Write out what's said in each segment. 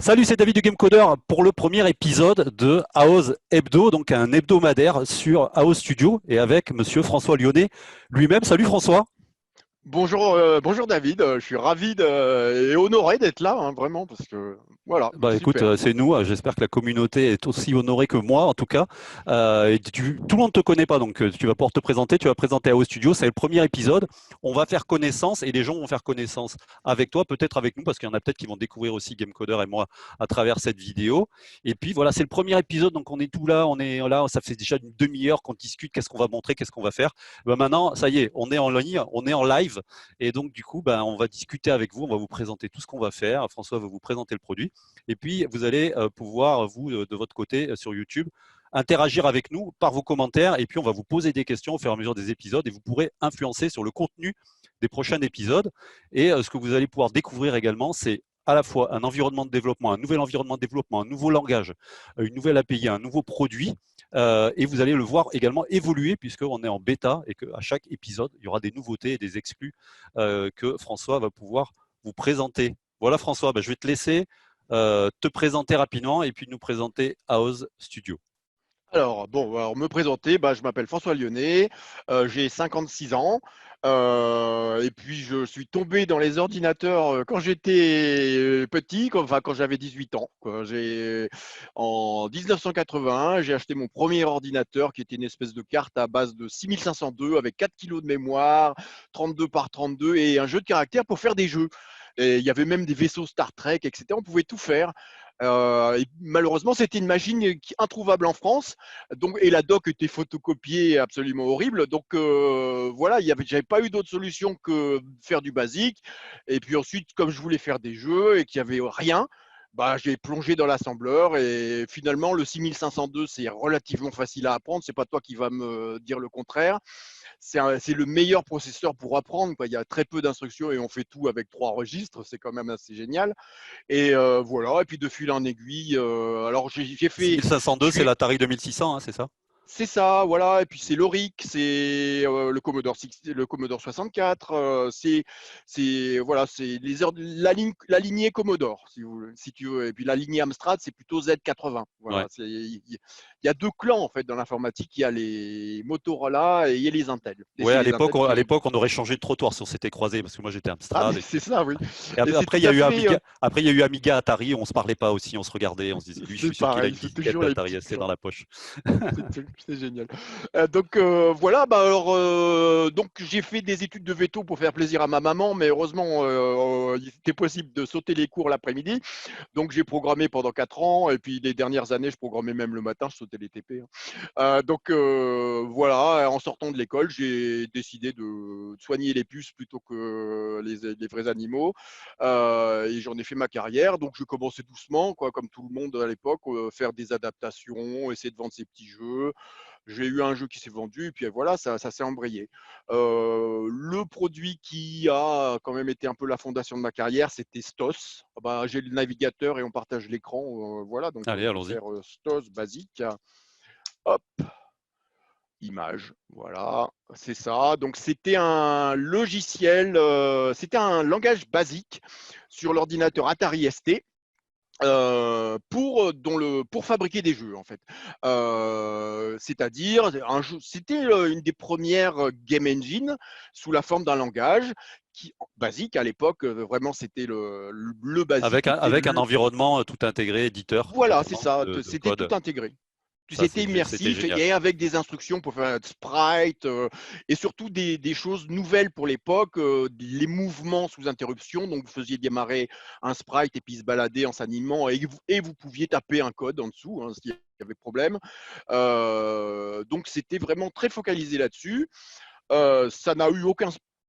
Salut, c'est David du Gamecoder pour le premier épisode de House Hebdo, donc un hebdomadaire sur House Studio et avec monsieur François Lyonnais lui-même. Salut François. Bonjour, bonjour David, je suis ravi et honoré d'être là, hein, vraiment, parce que voilà, Bah écoute, super. c'est nous. J'espère que la communauté est aussi honorée que moi, en tout cas. Tout le monde ne te connaît pas, donc tu vas pouvoir te présenter. Tu vas présenter House Studio. C'est le premier épisode. On va faire connaissance et les gens vont faire connaissance avec toi, peut-être avec nous, parce qu'il y en a peut-être qui vont découvrir aussi Gamecoder et moi à travers cette vidéo. Et puis voilà, c'est le premier épisode, donc on est tout là, on est là. Ça fait déjà une demi-heure qu'on discute. Qu'est-ce qu'on va montrer, qu'est-ce qu'on va faire. Ben maintenant, ça y est, on est en ligne, on est en live, et donc du coup, ben on va discuter avec vous. On va vous présenter tout ce qu'on va faire. François va vous présenter le produit. Et puis, vous allez pouvoir, vous, de votre côté, sur YouTube, interagir avec nous par vos commentaires. Et puis, on va vous poser des questions au fur et à mesure des épisodes et vous pourrez influencer sur le contenu des prochains épisodes. Et ce que vous allez pouvoir découvrir également, c'est à la fois un environnement de développement, un nouvel environnement de développement, un nouveau langage, une nouvelle API, un nouveau produit. Et vous allez le voir également évoluer puisqu'on est en bêta et qu'à chaque épisode, il y aura des nouveautés et des exclus que François va pouvoir vous présenter. Voilà François, ben, je vais te laisser te présenter rapidement et puis nous présenter House Studio. Alors, me présenter, bah, je m'appelle François Lyonnais, j'ai 56 ans, et puis je suis tombé dans les ordinateurs quand j'étais petit, enfin quand j'avais 18 ans, quoi. En 1981, j'ai acheté mon premier ordinateur qui était une espèce de carte à base de 6502 avec 4 kilos de mémoire, 32 par 32 et un jeu de caractère pour faire des jeux. Et il y avait même des vaisseaux Star Trek, etc. On pouvait tout faire. Et malheureusement, c'était une machine introuvable en France. Donc, et la doc était photocopiée absolument horrible. Donc voilà, j'avais pas eu d'autre solution que faire du basique. Et puis ensuite, comme je voulais faire des jeux et qu'il n'y avait rien, bah, j'ai plongé dans l'assembleur et finalement le 6502 c'est relativement facile à apprendre. C'est pas toi qui va me dire le contraire. C'est le meilleur processeur pour apprendre, quoi. Il y a très peu d'instructions et on fait tout avec 3 registres. C'est quand même assez génial. Et voilà, et puis de fil en aiguille, alors j'ai fait, 6502, je c'est suis, l'Atari 2600, hein, c'est ça? c'est ça, voilà, et puis c'est l'Auric, c'est le Commodore 64, voilà, c'est la lignée Commodore, si tu veux, et puis la lignée Amstrad, c'est plutôt Z80. Ouais. Voilà, il y a deux clans en fait dans l'informatique, il y a les Motorola et il y a les Intel. Et Ouais, c'est les Intel à qui ont. l'époque, on aurait changé de trottoir si on s'était croisés, parce que moi j'étais Ah, mais Amstrad, et c'est puis ça, oui. et Et c'est après tout il y a à eu fait, Amiga, après il y a eu Amiga, Atari, on se parlait pas aussi, on se regardait, on se disait, lui, je c'est suis sûr qu'il a pareil, une c'est disquette toujours les d'Atari petits ST dans clans. la poche. C'est génial. Donc voilà, bah alors donc j'ai fait des études de veto pour faire plaisir à ma maman, mais heureusement il était possible de sauter les cours l'après-midi. Donc j'ai programmé pendant 4 ans et puis les dernières années je programmais même le matin, je sautais les TP, hein. Donc voilà, en sortant de l'école, j'ai décidé de soigner les puces plutôt que les vrais animaux. Et j'en ai fait ma carrière. Donc je commençais doucement, quoi, comme tout le monde à l'époque, faire des adaptations, essayer de vendre ses petits jeux. J'ai eu un jeu qui s'est vendu et puis voilà, ça s'est embrayé. Le produit qui a quand même été un peu la fondation de ma carrière, c'était Stos. Ah bah, j'ai le navigateur et on partage l'écran. Voilà, donc Allez, on peut allons-y. faire Stos basique. Hop, image, voilà, c'est ça. Donc c'était un logiciel, c'était un langage basique sur l'ordinateur Atari ST. Pour fabriquer des jeux en fait, c'est-à-dire c'était une des premières game engine sous la forme d'un langage basique à l'époque, vraiment c'était le basique était Avec un environnement tout intégré, éditeur, voilà, c'est également, ça, de c'était tout code. intégré. Ça, C'était c'était immersif génial. et avec des instructions pour faire un sprite, et surtout des choses nouvelles pour l'époque, les mouvements sous interruption. Donc, vous faisiez démarrer un sprite et puis se balader en s'animant et vous pouviez taper un code en dessous, hein, s'il y avait problème. Donc, c'était vraiment très focalisé là-dessus. Ça n'a eu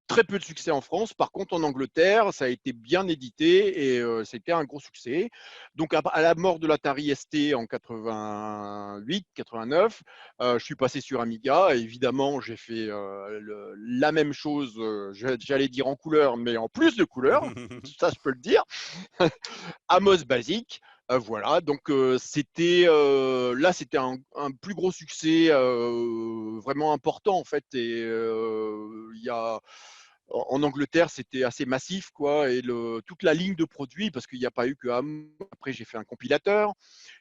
très peu de succès en France. Par contre, en Angleterre, ça a été bien édité et c'était un gros succès. Donc, à la mort de l'Atari ST en 88-89, je suis passé sur Amiga. Et évidemment, j'ai fait la même chose, j'allais dire en couleur, mais en plus de couleurs, ça je peux le dire. Amos Basic. Voilà, donc c'était là, c'était un plus gros succès vraiment important en fait. Et il y a en Angleterre, c'était assez massif, quoi, et toute la ligne de produits, parce qu'il n'y a pas eu que après j'ai fait un compilateur,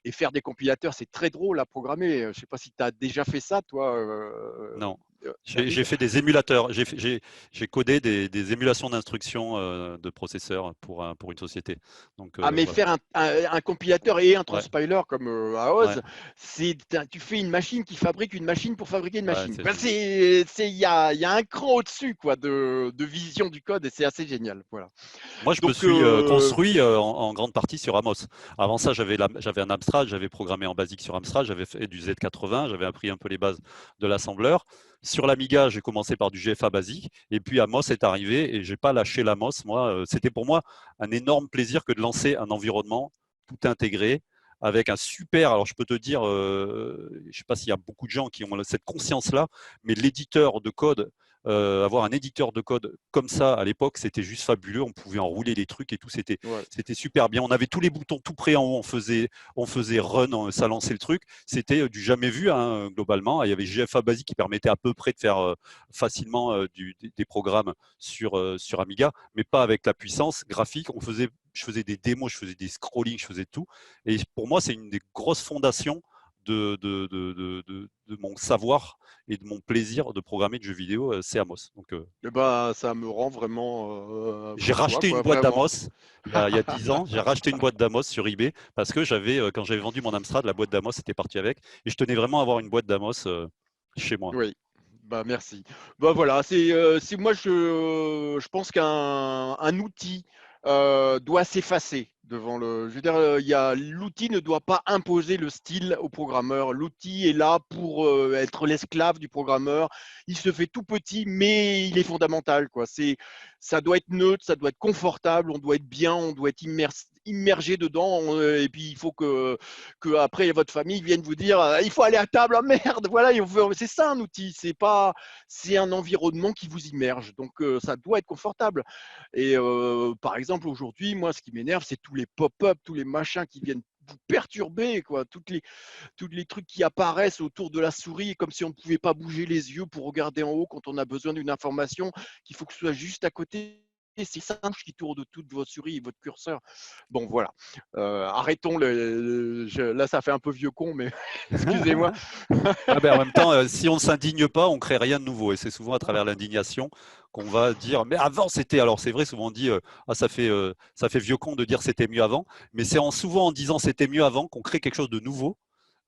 et faire des compilateurs, c'est très drôle à programmer. Je ne sais pas si tu as déjà fait ça, toi, Non. J'ai David. fait des émulateurs. J'ai codé des émulations d'instructions de processeurs pour une société. Donc Ah, mais voilà. faire un compilateur et un Ouais, transpiler comme à Oz, ouais, tu fais une machine qui fabrique une machine pour fabriquer une ouais, machine. c'est Ben, génial. il y a un cran au-dessus, quoi, de vision du code, et c'est assez génial. Voilà. Moi, je me Donc, suis construit en grande partie sur Amos. Avant ça, j'avais un Amstrad, j'avais programmé en basique sur Amstrad, j'avais fait du Z80, j'avais appris un peu les bases de l'assembleur. Sur l'Amiga, j'ai commencé par du GFA basique, et puis Amos est arrivé, et j'ai pas lâché l'Amos. Moi, c'était pour moi un énorme plaisir que de lancer un environnement tout intégré avec un super. Alors, je peux te dire, je sais pas s'il y a beaucoup de gens qui ont cette conscience-là, mais l'éditeur de code avoir un éditeur de code comme ça à l'époque, c'était juste fabuleux. On pouvait enrouler les trucs et tout, ouais. c'était super bien. On avait tous les boutons tout prêts en haut, on faisait run, ça lançait le truc. C'était du jamais vu hein, globalement. Il y avait GFA Basic qui permettait à peu près de faire facilement des programmes sur Amiga, mais pas avec la puissance graphique. Je faisais des démos, je faisais des scrollings, je faisais tout. Et pour moi, c'est une des grosses fondations de mon savoir et de mon plaisir de programmer de jeux vidéo, c'est Amos. Donc, Eh ben, ça me rend vraiment j'ai pour toi, racheté une quoi, boîte vraiment. d'Amos il y a 10 ans. J'ai racheté une boîte d'Amos sur eBay parce que quand j'avais vendu mon Amstrad, la boîte d'Amos était partie avec. Et je tenais vraiment à avoir une boîte d'Amos chez moi. Oui, bah merci. Bah voilà, c'est moi je pense qu'un outil doit s'effacer devant le. Je veux dire, l'outil ne doit pas imposer le style au programmeur. L'outil est là pour être l'esclave du programmeur. Il se fait tout petit, mais il est fondamental, quoi. Ça doit être neutre, ça doit être confortable, on doit être bien, on doit être immergé dedans. Et puis il faut que après votre famille vienne vous dire il faut aller à table, oh merde, voilà, c'est ça un outil, c'est un environnement qui vous immerge, donc ça doit être confortable. Et par exemple aujourd'hui, moi, ce qui m'énerve, c'est tous les pop-up, tous les machins qui viennent vous perturber, quoi, toutes les trucs qui apparaissent autour de la souris, comme si on ne pouvait pas bouger les yeux pour regarder en haut quand on a besoin d'une information, qu'il faut que ce soit juste à côté. C'est ça qui tourne de toute votre souris et votre curseur. Bon, voilà. Arrêtons là, ça fait un peu vieux con, mais excusez-moi. Ah ben, en même temps, si on ne s'indigne pas, on crée rien de nouveau. Et c'est souvent à travers l'indignation qu'on va dire, mais avant c'était. Alors c'est vrai, souvent on dit, ah, ça fait vieux con de dire c'était mieux avant. Mais c'est souvent en disant c'était mieux avant qu'on crée quelque chose de nouveau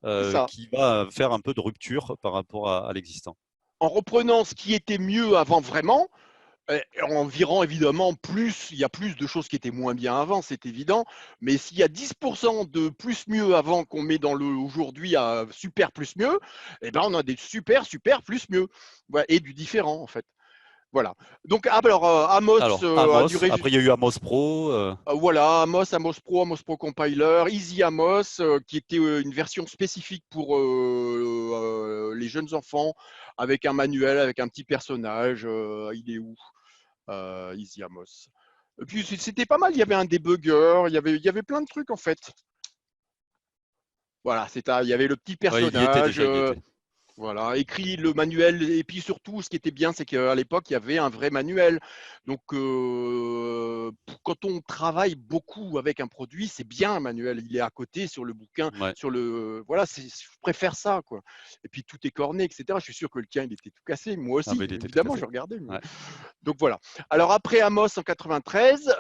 C'est ça. qui va faire un peu de rupture par rapport à l'existant. En reprenant ce qui était mieux avant vraiment, en virant évidemment plus, il y a plus de choses qui étaient moins bien avant, c'est évident, mais s'il y a 10% de plus mieux avant qu'on met dans le aujourd'hui à super plus mieux, eh ben on a des super, super plus mieux. Voilà, et du différent en fait. Voilà. Donc, alors, Amos Alors, a Amos, duré. après il y a eu Amos Pro. Voilà, Amos Pro Compiler, Easy Amos, qui était une version spécifique pour les jeunes enfants, avec un manuel, avec un petit personnage. Il est où Easy Amos. Et puis c'était pas mal, il y avait un debugger, il y avait plein de trucs en fait. Voilà, il y avait le petit Ouais, il y était personnage. déjà, il y était. Voilà, écrit le manuel. Et puis surtout, ce qui était bien, c'est qu'à l'époque, il y avait un vrai manuel. Donc, quand on travaille beaucoup avec un produit, c'est bien un manuel. Il est à côté sur le bouquin, Ouais. voilà, je préfère ça, quoi. Et puis tout est corné, etc. Je suis sûr que le tien, il était tout cassé. Moi Ah, aussi, mais il était tout évidemment, cassé. je regardais. Ouais. Donc voilà. Alors après Amos en 93,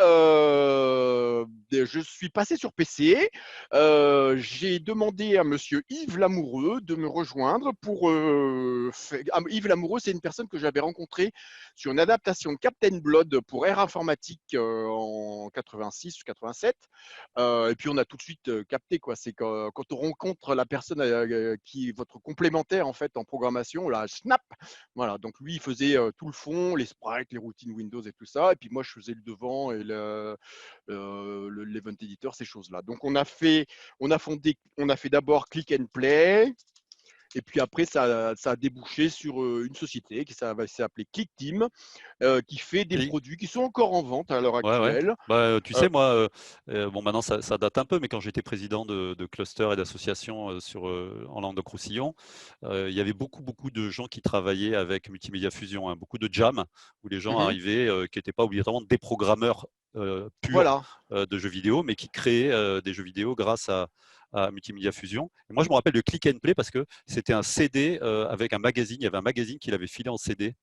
je suis passé sur PC. J'ai demandé à Monsieur Yves Lamoureux de me rejoindre pour. Yves Lamoureux, c'est une personne que j'avais rencontrée sur une adaptation de Captain Blood pour Air Informatique en 86 ou 87. Et puis on a tout de suite capté, quoi. C'est quand on rencontre la personne qui est votre complémentaire en fait en programmation, là, snap. Voilà. Donc lui, il faisait tout le fond, les sprites, les routines Windows et tout ça. Et puis moi, je faisais le devant et l'event editor, ces choses-là. Donc on a fait d'abord Click and Play. Et puis après, ça a débouché sur une société qui va s'appeler ClickTeam, qui fait des Clic. produits qui sont encore en vente à l'heure Ouais, ouais. actuelle. Bah, tu sais, moi, bon, maintenant ça date un peu, mais quand j'étais président de clusters et d'associations en Languedoc-Roussillon, il y avait beaucoup de gens qui travaillaient avec Multimédia Fusion, hein, beaucoup de jam, où les gens Mhm. arrivaient, qui n'étaient pas obligatoirement des programmeurs purs Voilà. de jeux vidéo, mais qui créaient des jeux vidéo grâce à Multimédia Fusion. Et moi, je me rappelle de Click and Play parce que c'était un CD avec un magazine. Il y avait un magazine qu'il avait filé en CD.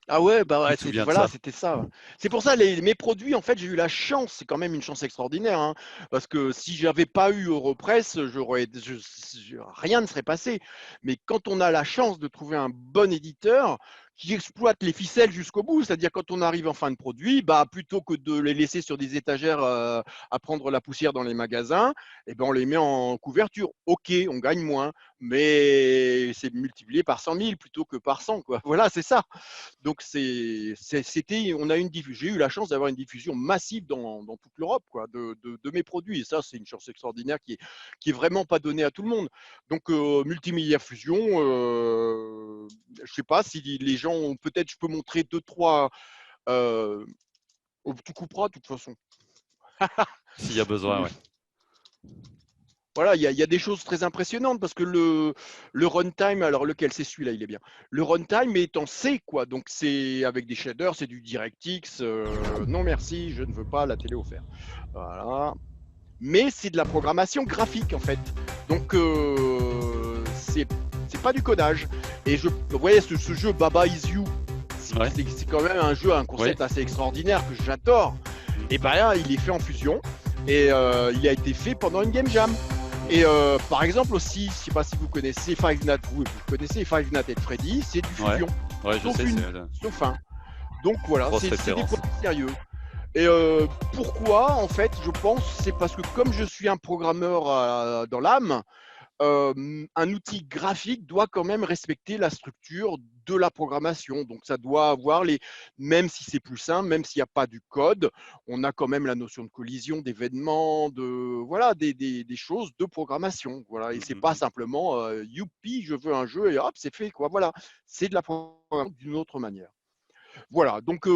Ah ouais, bah Tu ouais, te souviens de voilà, ça? c'était ça. C'est pour ça, mes produits, en fait, j'ai eu la chance, c'est quand même une chance extraordinaire, hein, parce que si j'avais pas eu Europress, rien ne serait passé. Mais quand on a la chance de trouver un bon éditeur qui exploite les ficelles jusqu'au bout, c'est-à-dire quand on arrive en fin de produit, bah, plutôt que de les laisser sur des étagères à prendre la poussière dans les magasins, eh ben, on les met en couverture. Ok, on gagne moins, mais c'est multiplié par 100 000 plutôt que par 100, quoi. Voilà, c'est ça. Donc j'ai eu la chance d'avoir une diffusion massive dans toute l'Europe, quoi, de mes produits. Et ça, c'est une chance extraordinaire qui est vraiment pas donnée à tout le monde. Donc Multimédia Fusion, je sais pas si les gens ont, peut-être je peux montrer deux trois. euh, Tu couperas de toute façon. S'il y a besoin, ouais. Voilà, il y a des choses très impressionnantes parce que le runtime, alors lequel c'est celui-là, il est bien. Le runtime est en C, quoi. Donc c'est avec des shaders, c'est du DirectX. Non merci, je ne veux pas la télé offerte. Voilà. Mais c'est de la programmation graphique en fait. Donc c'est pas du codage. Et vous voyez ce jeu Baba Is You, Ouais. c'est quand même un jeu, un Oui. concept assez extraordinaire que j'adore. Et ben il est fait en fusion et il a été fait pendant une game jam. Et par exemple aussi, je ne sais pas si vous connaissez Five Nights, vous connaissez Five Nights at Freddy, c'est du Ouais. fusion, Ouais, je sauf sais, une, c'est la sauf un. Donc voilà, grosse c'est des référence. produits sérieux. Et pourquoi en fait, je pense, c'est parce que comme je suis un programmeur dans l'âme, un outil graphique doit quand même respecter la structure de la programmation. Donc ça doit avoir même si c'est plus simple, même s'il n'y a pas du code, on a quand même la notion de collision, d'événements, voilà, des choses de programmation. Voilà, et c'est pas simplement youpi, je veux un jeu et hop, c'est fait quoi. Voilà, c'est de la programmation d'une autre manière. Voilà, donc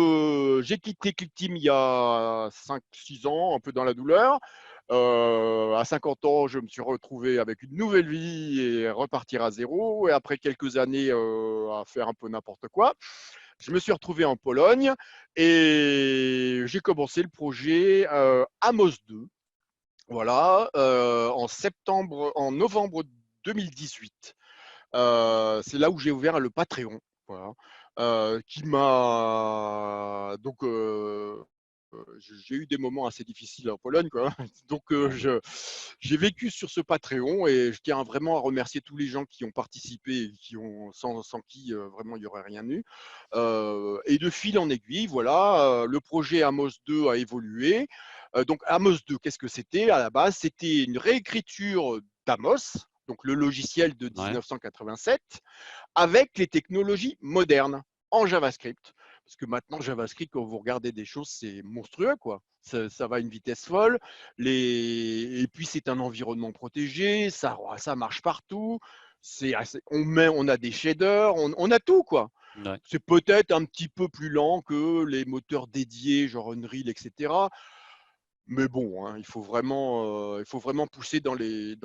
j'ai quitté ClickTeam il y a 5-6 ans, un peu dans la douleur. À 50 ans, je me suis retrouvé avec une nouvelle vie et repartir à zéro. Et après quelques années à faire un peu n'importe quoi, je me suis retrouvé en Pologne et j'ai commencé le projet Amos 2. Voilà, en novembre 2018. C'est là où j'ai ouvert le Patreon. Voilà. Qui m'a donc j'ai eu des moments assez difficiles en Pologne, quoi. Donc j'ai vécu sur ce Patreon et je tiens vraiment à remercier tous les gens qui ont participé et sans qui vraiment il n'y aurait rien eu. Et de fil en aiguille, voilà, le projet Amos 2 a évolué. Donc Amos 2, qu'est-ce que c'était à la base? C'était une réécriture d'Amos, donc le logiciel de Ouais. 1987, avec les technologies modernes en JavaScript. Parce que maintenant, JavaScript, quand vous regardez des choses, c'est monstrueux, quoi. Ça va à une vitesse folle. Et puis, c'est un environnement protégé, ça marche partout. On a des shaders, on a tout, quoi. Ouais. C'est peut-être un petit peu plus lent que les moteurs dédiés, genre Unreal, etc. Mais bon, hein, il faut vraiment pousser dans les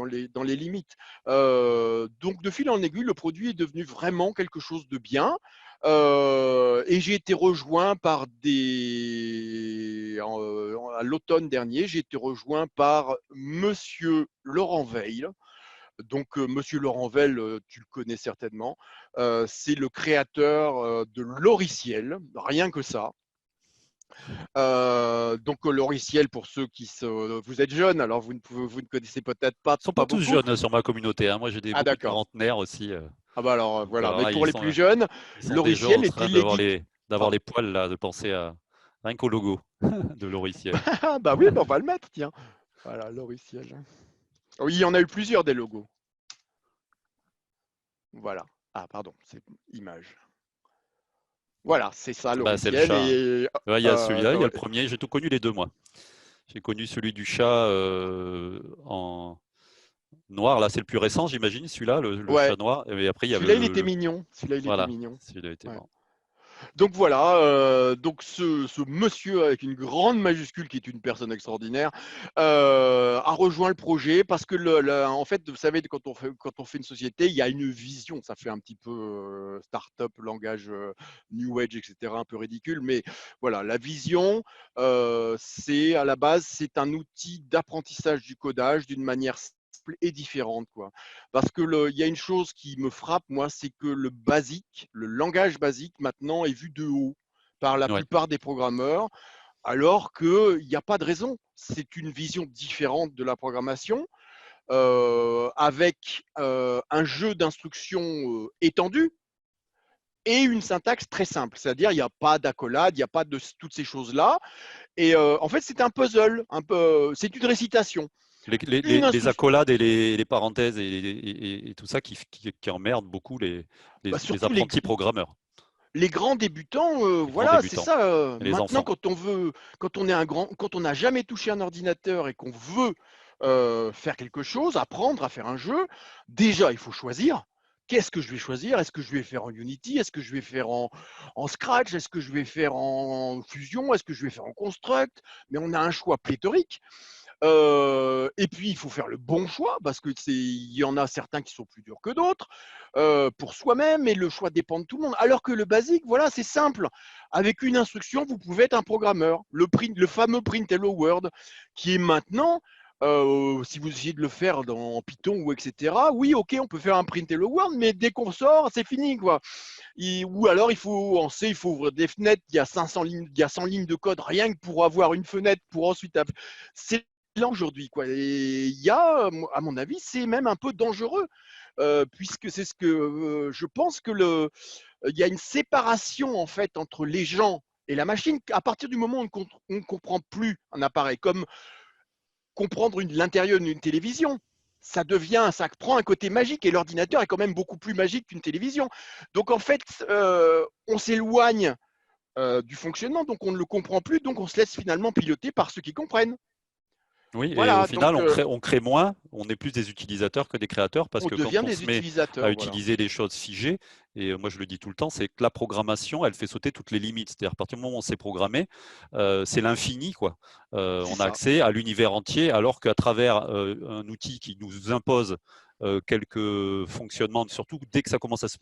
limites. Donc, de fil en aiguille, le produit est devenu vraiment quelque chose de bien. Et j'ai été rejoint par à l'automne dernier, j'ai été rejoint par Monsieur Laurent Veil. Donc, Monsieur Laurent Veil, tu le connais certainement. C'est le créateur de Loriciel, rien que ça. Donc logiciel pour ceux vous êtes jeunes, alors vous ne connaissez peut-être Ils sont pas pas tous beaucoup. jeunes sur ma communauté, hein. Moi, j'ai Ah beaucoup de d'accord. quarantenaires aussi. Ah bah alors Donc voilà. alors Mais là, pour les plus jeunes, ils sont déjà en Logiciel était train d'avoir l'édite. d'avoir Pardon. les poils là, de penser à rien qu'au logo de Loriciel. Ah bah oui, bah on va le mettre, tiens. Voilà, Logiciel. Oui, il y en a eu plusieurs des logos. Voilà. Ah pardon, c'est image. Voilà, c'est ça, Bah, c'est le Logiciel. chat, hein. Et Ouais, il y a celui-là, il y a le ouais. premier. J'ai tout connu les deux, moi. J'ai connu celui du chat en Noir, là, c'est le plus récent, j'imagine, celui-là, le Ouais, chat noir. Et après, il y a celui-là, il était mignon. Celui-là, il était voilà, mignon. celui-là était Ouais. marrant. Donc voilà, donc ce monsieur avec une grande majuscule qui est une personne extraordinaire, a rejoint le projet parce que en fait, vous savez, quand on fait une société, il y a une vision. Ça fait un petit peu start-up, langage New Age, etc., un peu ridicule, mais voilà, la vision, c'est à la base, c'est un outil d'apprentissage du codage d'une manière simple et différente, quoi. Parce que il y a une chose qui me frappe, moi, c'est que le basique, le langage basique, maintenant, est vu de haut par la Ouais, plupart des programmeurs, alors qu'il n'y a pas de raison. C'est une vision différente de la programmation, avec un jeu d'instructions étendu et une syntaxe très simple. C'est-à-dire, il n'y a pas d'accolade, il n'y a pas de toutes ces choses-là. Et en fait, c'est un puzzle, c'est une récitation. Une les instruction, accolades et les parenthèses et tout ça qui emmerdent beaucoup bah, les surtout apprentis programmeurs, les grands débutants, les grands voilà, c'est débutants ça. et les Maintenant, enfants. quand on n'a jamais touché un ordinateur et qu'on veut faire quelque chose, apprendre à faire un jeu, déjà, il faut choisir. Qu'est-ce que je vais choisir? Est-ce que je vais faire en Unity? Est-ce que je vais faire en Scratch? Est-ce que je vais faire en Fusion? Est-ce que je vais faire en Construct? Mais on a un choix pléthorique. Et puis, il faut faire le bon choix parce que il y en a certains qui sont plus durs que d'autres pour soi-même et le choix dépend de tout le monde. Alors que le basique, voilà, c'est simple. Avec une instruction, vous pouvez être un programmeur. Le fameux print hello world qui est maintenant, si vous essayez de le faire en Python ou etc., oui, ok, on peut faire un print hello world, mais dès qu'on sort, c'est fini, quoi. Ou alors, en C, il faut ouvrir des fenêtres. Il y a 500 lignes, il y a 100 lignes de code rien que pour avoir une fenêtre pour ensuite. C'est là aujourd'hui, quoi. Et il y a, à mon avis, c'est même un peu dangereux, puisque c'est ce que je pense que il y a une séparation en fait entre les gens et la machine. À partir du moment où on ne comprend plus un appareil, comme comprendre l'intérieur d'une télévision, ça prend un côté magique et l'ordinateur est quand même beaucoup plus magique qu'une télévision. Donc en fait, on s'éloigne du fonctionnement, donc on ne le comprend plus, donc on se laisse finalement piloter par ceux qui comprennent. Oui, et au Voilà, donc final, on crée moins, on est plus des utilisateurs que des créateurs, parce on que devient quand on des se met à utilisateurs, voilà. utiliser des choses figées, et moi je le dis tout le temps, c'est que la programmation, elle fait sauter toutes les limites. C'est-à-dire à partir du moment où on s'est programmé, c'est l'infini, quoi. C'est On a ça. accès à l'univers entier, alors qu'à travers un outil qui nous impose quelques fonctionnements, surtout dès que ça commence à se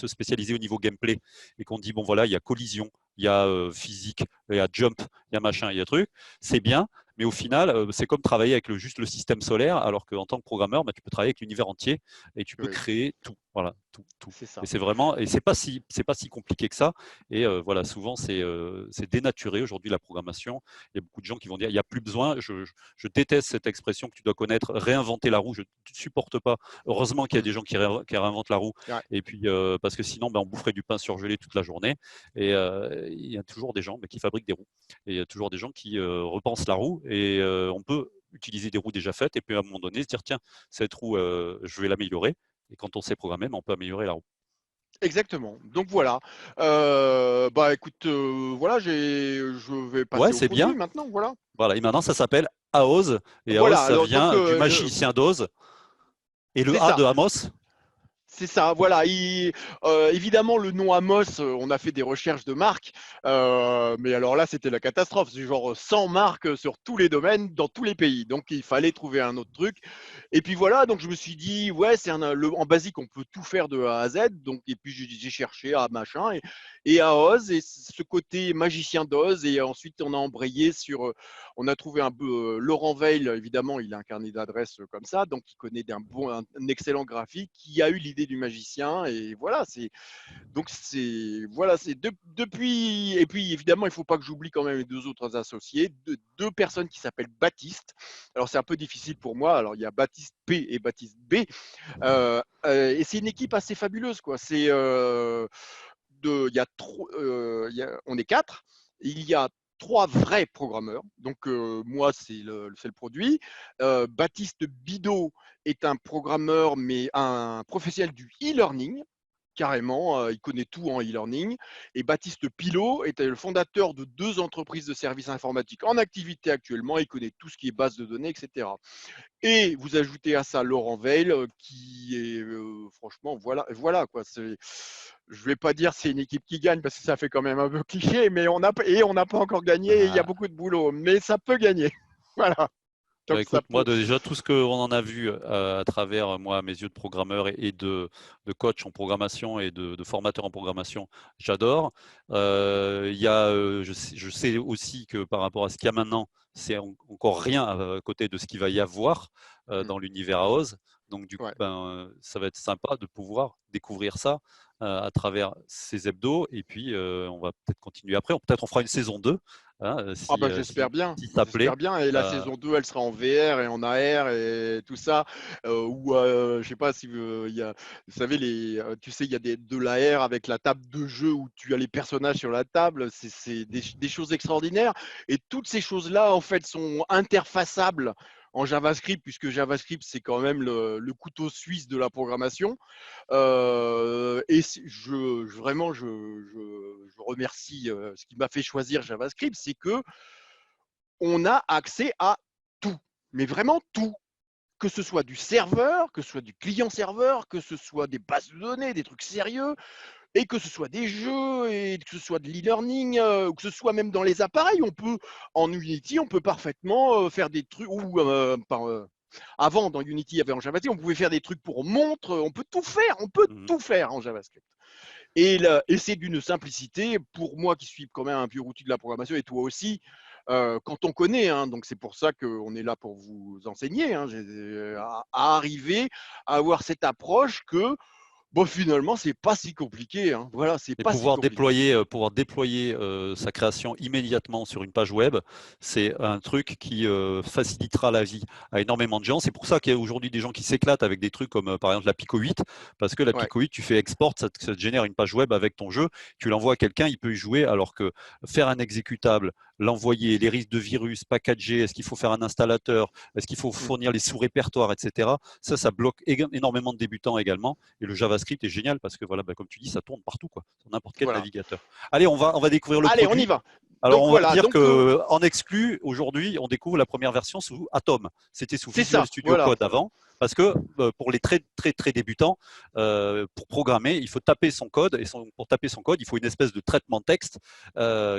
spécialiser au niveau gameplay, et qu'on dit, bon voilà, il y a collision, il y a physique, il y a jump, il y a machin, il y a truc, c'est bien. Mais au final, c'est comme travailler avec juste le système solaire, alors qu'en tant que programmeur, bah, tu peux travailler avec l'univers entier et tu peux Oui, créer tout. Voilà, tout, tout. c'est Et ça. c'est vraiment, et c'est pas si compliqué que ça. Et voilà, souvent c'est dénaturé aujourd'hui la programmation. Il y a beaucoup de gens qui vont dire, il n'y a plus besoin. Je déteste cette expression que tu dois connaître, réinventer la roue. Je ne supporte pas. Heureusement qu'il y a des gens qui réinventent la roue. Ouais. Et puis parce que sinon, ben, on boufferait du pain surgelé toute la journée. Et il y a toujours des gens qui fabriquent des roues. Et il y a toujours des gens qui repensent la roue et on peut utiliser des roues déjà faites et puis à un moment donné se dire tiens, cette roue, je vais l'améliorer. Et quand on sait programmer, ben, on peut améliorer la roue. Exactement. Donc voilà. Bah écoute, voilà, je vais Ouais, passer au c'est produit bien. maintenant. Voilà. Voilà. Et maintenant, ça s'appelle Aoz. Et Aoz, Voilà. ça Alors donc vient du magicien d'Oz. Et le c'est A ça. de Amos. C'est ça, voilà. Évidemment, le nom Amos, on a fait des recherches de marques, mais alors là, c'était la catastrophe. C'est genre 100 marques sur tous les domaines, dans tous les pays. Donc, il fallait trouver un autre truc. Et puis voilà, donc je me suis dit, ouais, en basique, on peut tout faire de A à Z. Donc, et puis j'ai cherché à machin et à Oz, et ce côté magicien d'Oz. Et ensuite, on a embrayé on a trouvé un peu Laurent Veil, évidemment, il a un carnet d'adresses comme ça, donc il connaît un excellent graphique, qui a eu l'idée du magicien, et voilà, depuis, et puis évidemment, il ne faut pas que j'oublie quand même les deux autres associés, deux personnes qui s'appellent Baptiste. Alors c'est un peu difficile pour moi, alors il y a Baptiste P et Baptiste B, et c'est une équipe assez fabuleuse, quoi. Il y a on est quatre, il y a trois vrais programmeurs. Donc, moi, c'est le produit. Baptiste Bidot est un programmeur, mais un professionnel du e-learning, carrément. Il connaît tout en e-learning. Et Baptiste Pilot est le fondateur de 2 entreprises de services informatiques en activité actuellement. Il connaît tout ce qui est base de données, etc. Et vous ajoutez à ça Laurent Veil, qui est franchement, voilà quoi. Je vais pas dire c'est une équipe qui gagne parce que ça fait quand même un peu cliché, mais on n'a pas encore gagné. Et il y a Ah, beaucoup de boulot, mais ça peut gagner. Voilà. bah Donc ça écoute, moi peut. déjà tout ce qu'on en a vu à travers moi mes yeux de programmeur et de coach en programmation et de formateur en programmation, j'adore. Il y a, je sais aussi que par rapport à ce qu'il y a maintenant, c'est encore rien à côté de ce qu'il va y avoir Mm. dans l'univers AOS. Donc du coup, Ouais. ben, ça va être sympa de pouvoir découvrir ça à travers ces hebdos. Et puis on va peut-être continuer après. Peut-être on fera une saison 2 hein, Ah bah si, j'espère bien, si ça plaît. j'espère bien. Et la Euh, saison 2, elle sera en VR et en AR et tout ça. Ou je sais pas si il y a, vous savez tu sais, il y a de l'AR avec la table de jeu où tu as les personnages sur la table. C'est des choses extraordinaires. Et toutes ces choses-là, en fait, sont interfaçables en JavaScript, puisque JavaScript, c'est quand même le couteau suisse de la programmation. Et vraiment, je remercie ce qui m'a fait choisir JavaScript, c'est que on a accès à tout, mais vraiment tout. Que ce soit du serveur, que ce soit du client-serveur, que ce soit des bases de données, des trucs sérieux, et que ce soit des jeux, et que ce soit de l'e-learning, ou que ce soit même dans les appareils. En Unity, on peut parfaitement faire des trucs, avant, dans Unity, il y avait en JavaScript, on pouvait faire des trucs pour montre, on peut mhm. tout faire en JavaScript. Et c'est d'une simplicité, pour moi qui suis quand même un vieux outil de la programmation, et toi aussi, quand on connaît, hein, donc c'est pour ça qu'on est là pour vous enseigner, hein, à arriver à avoir cette approche que, bon, finalement, c'est pas si compliqué. Hein, voilà, c'est Et pas si compliqué. pouvoir déployer sa création immédiatement sur une page web, c'est un truc qui facilitera la vie à énormément de gens. C'est pour ça qu'il y a aujourd'hui des gens qui s'éclatent avec des trucs comme par exemple la Pico 8, parce que la Ouais. Pico 8, tu fais export, ça te génère une page web avec ton jeu, tu l'envoies à quelqu'un, il peut y jouer, alors que faire un exécutable, l'envoyer, les risques de virus, packager, est-ce qu'il faut faire un installateur, est-ce qu'il faut Mm. fournir les sous-répertoires, etc. Ça bloque énormément de débutants également. Et le JavaScript est génial parce que voilà, comme tu dis, ça tourne partout, quoi, sur n'importe quel Voilà. navigateur. Allez, on va découvrir le Allez, on y produit. va. Alors, Donc on va voilà. dire Donc que en exclu, aujourd'hui, on découvre la première version sous Atom. C'était sous c'est Visual ça. Studio Voilà. Code avant, parce que pour les très très très débutants, pour programmer, il faut taper son code, et pour taper son code, il faut une espèce de traitement texte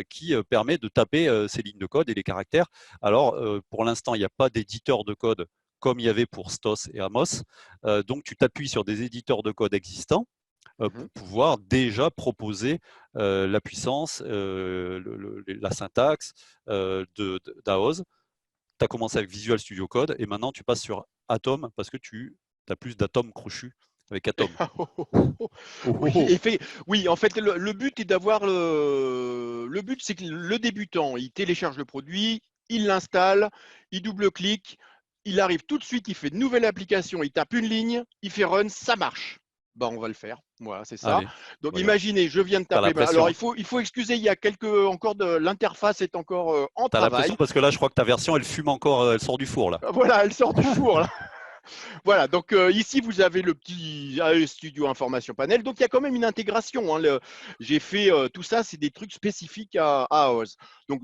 qui permet de taper ces lignes de code et les caractères. Alors, pour l'instant, il n'y a pas d'éditeur de code comme il y avait pour Stos et Amos. Donc, tu t'appuies sur des éditeurs de code existants Mhm. pour pouvoir déjà proposer la puissance, la syntaxe d'AOS. Tu as commencé avec Visual Studio Code et maintenant tu passes sur Atom parce que tu as plus d'atomes crochus avec Atom. Oh, Oui, oh, oh. oui, en fait, le but est d'avoir le but, c'est que le débutant, il télécharge le produit, il l'installe, il double-clique, il arrive tout de suite, il fait une nouvelle application, il tape une ligne, il fait run, ça marche. Bah, on va le faire. Voilà, c'est ça. Allez, Donc, voyons. imaginez, je viens de T'as la taper. Alors, pression. il faut excuser, il y a encore de l'interface est encore en T'as la pression travail. parce que là, je crois que ta version, elle fume encore, elle sort du four là. Voilà, elle sort du four là. Voilà, donc ici vous avez le petit Studio Information Panel. Donc il y a quand même une intégration. Hein, j'ai fait tout ça, c'est des trucs spécifiques à AOS. Donc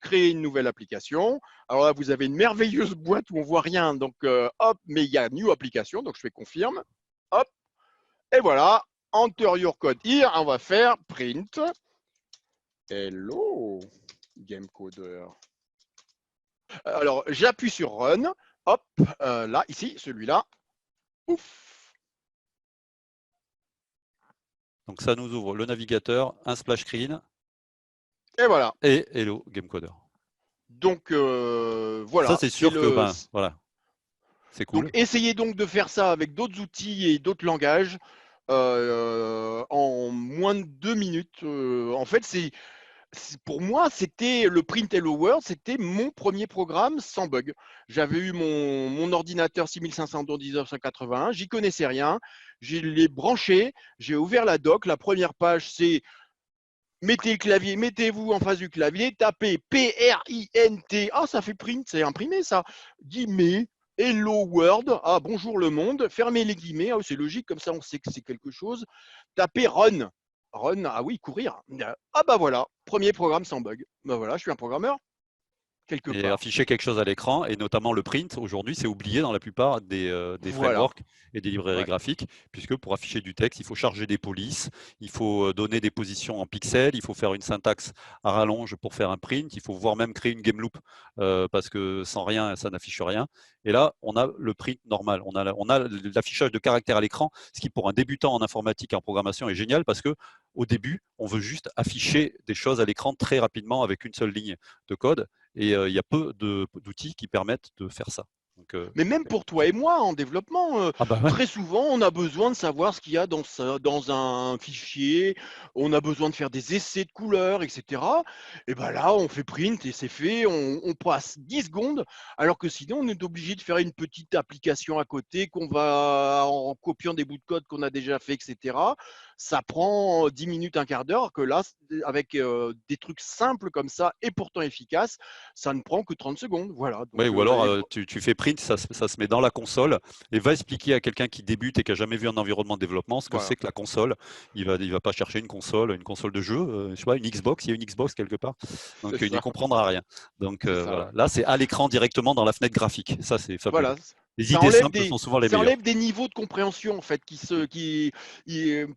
créer une nouvelle application. Alors là, vous avez une merveilleuse boîte où on voit rien. Donc hop, mais il y a New Application. Donc je fais confirme. Hop, et voilà. Enter your code here. On va faire print. Hello, Gamecoder. Alors j'appuie sur Run. Hop, là, ici, celui-là. Ouf. Donc ça nous ouvre le navigateur, un splash screen Et voilà. et Hello Gamecoder. Donc Ça, voilà, c'est sûr que voilà, c'est donc cool. essayez donc de faire ça avec d'autres outils et d'autres langages en moins de 2 minutes. En fait, pour moi, c'était le Print Hello World, c'était mon premier programme sans bug. J'avais eu mon ordinateur 6500 en 1981, j'y connaissais rien, je l'ai branché, j'ai ouvert la doc. La première page, c'est mettez le clavier, mettez-vous en face du clavier, tapez PRINT. Ah, ça fait print, c'est imprimé ça. Guillemets. Hello World, ah bonjour le monde, fermez les guillemets, ah, c'est logique, comme ça on sait que c'est quelque chose. Tapez Run. Run, ah oui, courir. Ah bah voilà, premier programme sans bug. Bah voilà, je suis un programmeur, quelque Et part. afficher quelque chose à l'écran, et notamment le print, aujourd'hui, c'est oublié dans la plupart des Voilà. frameworks et des librairies Ouais. graphiques, puisque pour afficher du texte, il faut charger des polices, il faut donner des positions en pixels, il faut faire une syntaxe à rallonge pour faire un print, il faut voire même créer une game loop, parce que sans rien, ça n'affiche rien. Et là, on a le print normal, on a l'affichage de caractères à l'écran, ce qui pour un débutant en informatique et en programmation est génial, parce que au début, on veut juste afficher des choses à l'écran très rapidement avec une seule ligne de code. Et il y a peu d'outils qui permettent de faire ça. Donc, Mais même pour toi et moi en développement, ah bah ouais, très souvent, on a besoin de savoir ce qu'il y a dans un fichier, on a besoin de faire des essais de couleurs, etc. Et ben là, on fait print et c'est fait, on passe 10 secondes, alors que sinon, on est obligé de faire une petite application à côté qu'on va en copiant des bouts de code qu'on a déjà fait, etc. Ça prend 10 minutes, un quart d'heure, que là, avec des trucs simples comme ça et pourtant efficaces, ça ne prend que 30 secondes. Voilà. ouais, Donc, ou alors tu fais print, ça se met dans la console et va expliquer à quelqu'un qui débute et qui a jamais vu un environnement de développement ce que voilà. c'est que la console. Il va pas chercher une console de jeu, je sais pas, une Xbox, il y a une Xbox quelque part, C'est donc il n'y ça. comprendra rien. Donc C'est ça, voilà, ouais. là c'est à l'écran directement dans la fenêtre graphique, ça c'est fabuleux. Voilà, Les idées simples sont souvent les ça meilleures. enlève des niveaux de compréhension en fait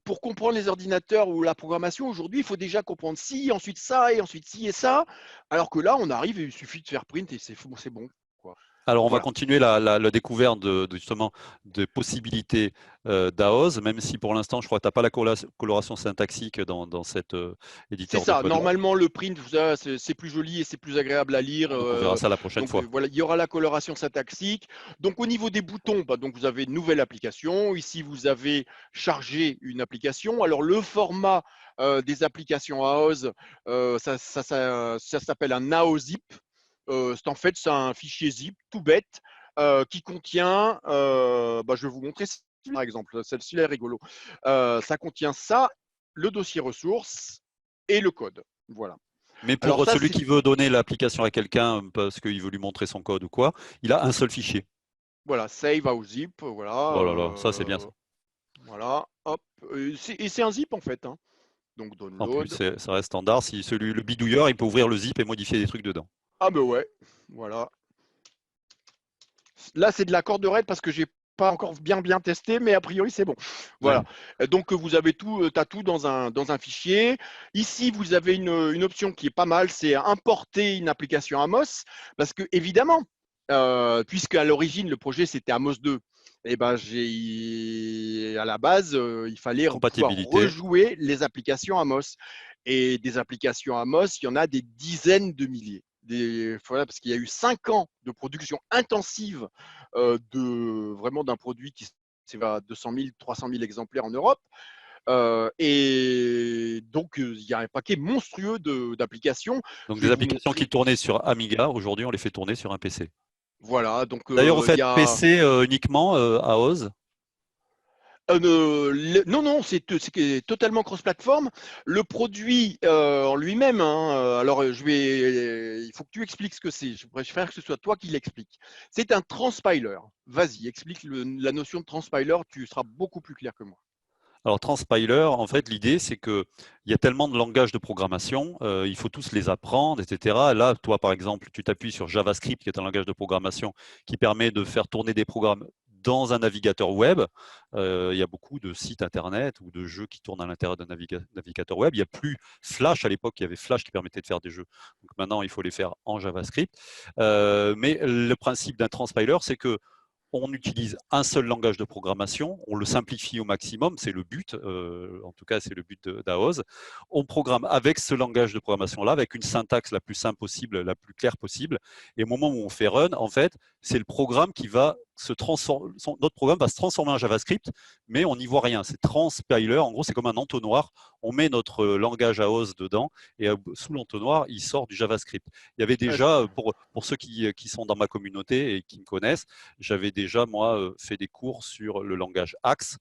pour comprendre les ordinateurs ou la programmation aujourd'hui, il faut déjà comprendre ci, ensuite ça et ensuite ci et ça. Alors que là, on arrive et il suffit de faire print et c'est bon, quoi. Alors, on va Voilà. continuer la découverte justement de possibilités d'AOS, même si pour l'instant, je crois que tu n'as pas la coloration syntaxique dans cet C'est éditeur de ça. code-là. Normalement, le print, c'est plus joli et c'est plus agréable à lire. Donc, on verra ça la prochaine Donc fois. voilà, il y aura la coloration syntaxique. Donc au niveau des boutons, bah, donc vous avez une nouvelle application. Ici, vous avez chargé une application. Alors le format des applications AOS, ça s'appelle un AOZIP. En fait, c'est un fichier zip tout bête qui contient, bah, je vais vous montrer par exemple, celle-ci est rigolo. Ça contient ça, le dossier ressources et le code. Voilà. Mais Alors pour ça, celui c'est qui veut donner l'application à quelqu'un parce qu'il veut lui montrer son code ou quoi, il a un seul fichier. voilà, save au zip, voilà, Oh là là, ça c'est bien ça. voilà, hop, et c'est un zip en fait, hein. Donc En plus, download. ça reste standard. Si le bidouilleur, il peut ouvrir le zip et modifier des trucs dedans. Ah ben ouais, voilà. Là, c'est de la corde raide parce que j'ai pas encore bien testé, mais a priori c'est bon. Ouais. Voilà. Donc vous avez tout, tu as tout dans un fichier. Ici, vous avez une option qui est pas mal, c'est importer une application Amos, parce que évidemment, puisque à l'origine le projet c'était Amos 2, et ben à la base il fallait pouvoir Compatibilité. rejouer les applications Amos. Et des applications Amos, il y en a des dizaines de milliers. Voilà, parce qu'il y a eu 5 ans de production intensive vraiment d'un produit qui s'est à 200 000, 300 000 exemplaires en Europe. Et donc, il y a un paquet monstrueux d'applications. Donc, Je vais des vous applications qui montrer. tournaient sur Amiga, aujourd'hui, on les fait tourner sur un PC. Voilà, donc D'ailleurs, vous il y faites a. PC uniquement à OZ. Non, non, c'est totalement cross-platform. Le produit en lui-même, hein, alors il faut que tu expliques ce que c'est. Je préfère que ce soit toi qui l'explique. C'est un transpiler. Vas-y, explique la notion de transpiler, tu seras beaucoup plus clair que moi. Alors, Transpiler, en fait, l'idée, c'est qu'il y a tellement de langages de programmation, il faut tous les apprendre, etc. Là, toi, par exemple, tu t'appuies sur JavaScript, qui est un langage de programmation qui permet de faire tourner des programmes dans un navigateur web. Il y a beaucoup de sites Internet ou de jeux qui tournent à l'intérieur d'un navigateur web. Il n'y a plus Flash. À l'époque, il y avait Flash qui permettait de faire des jeux. Donc maintenant, il faut les faire en JavaScript. Mais le principe d'un transpiler, c'est que on utilise un seul langage de programmation, on le simplifie au maximum, c'est le but, en tout cas c'est le but d'AOS. On programme avec ce langage de programmation-là, avec une syntaxe la plus simple possible, la plus claire possible, et au moment où on fait run, en fait, c'est le programme qui va se transformer, notre programme va se transformer en JavaScript, mais on n'y voit rien. C'est transpiler, en gros c'est comme un entonnoir, on met notre langage AOS dedans, et sous l'entonnoir, il sort du JavaScript. Il y avait Ah, déjà, pour ceux qui sont dans ma communauté et qui me connaissent, j'avais déjà, moi, fait des cours sur le langage Axe.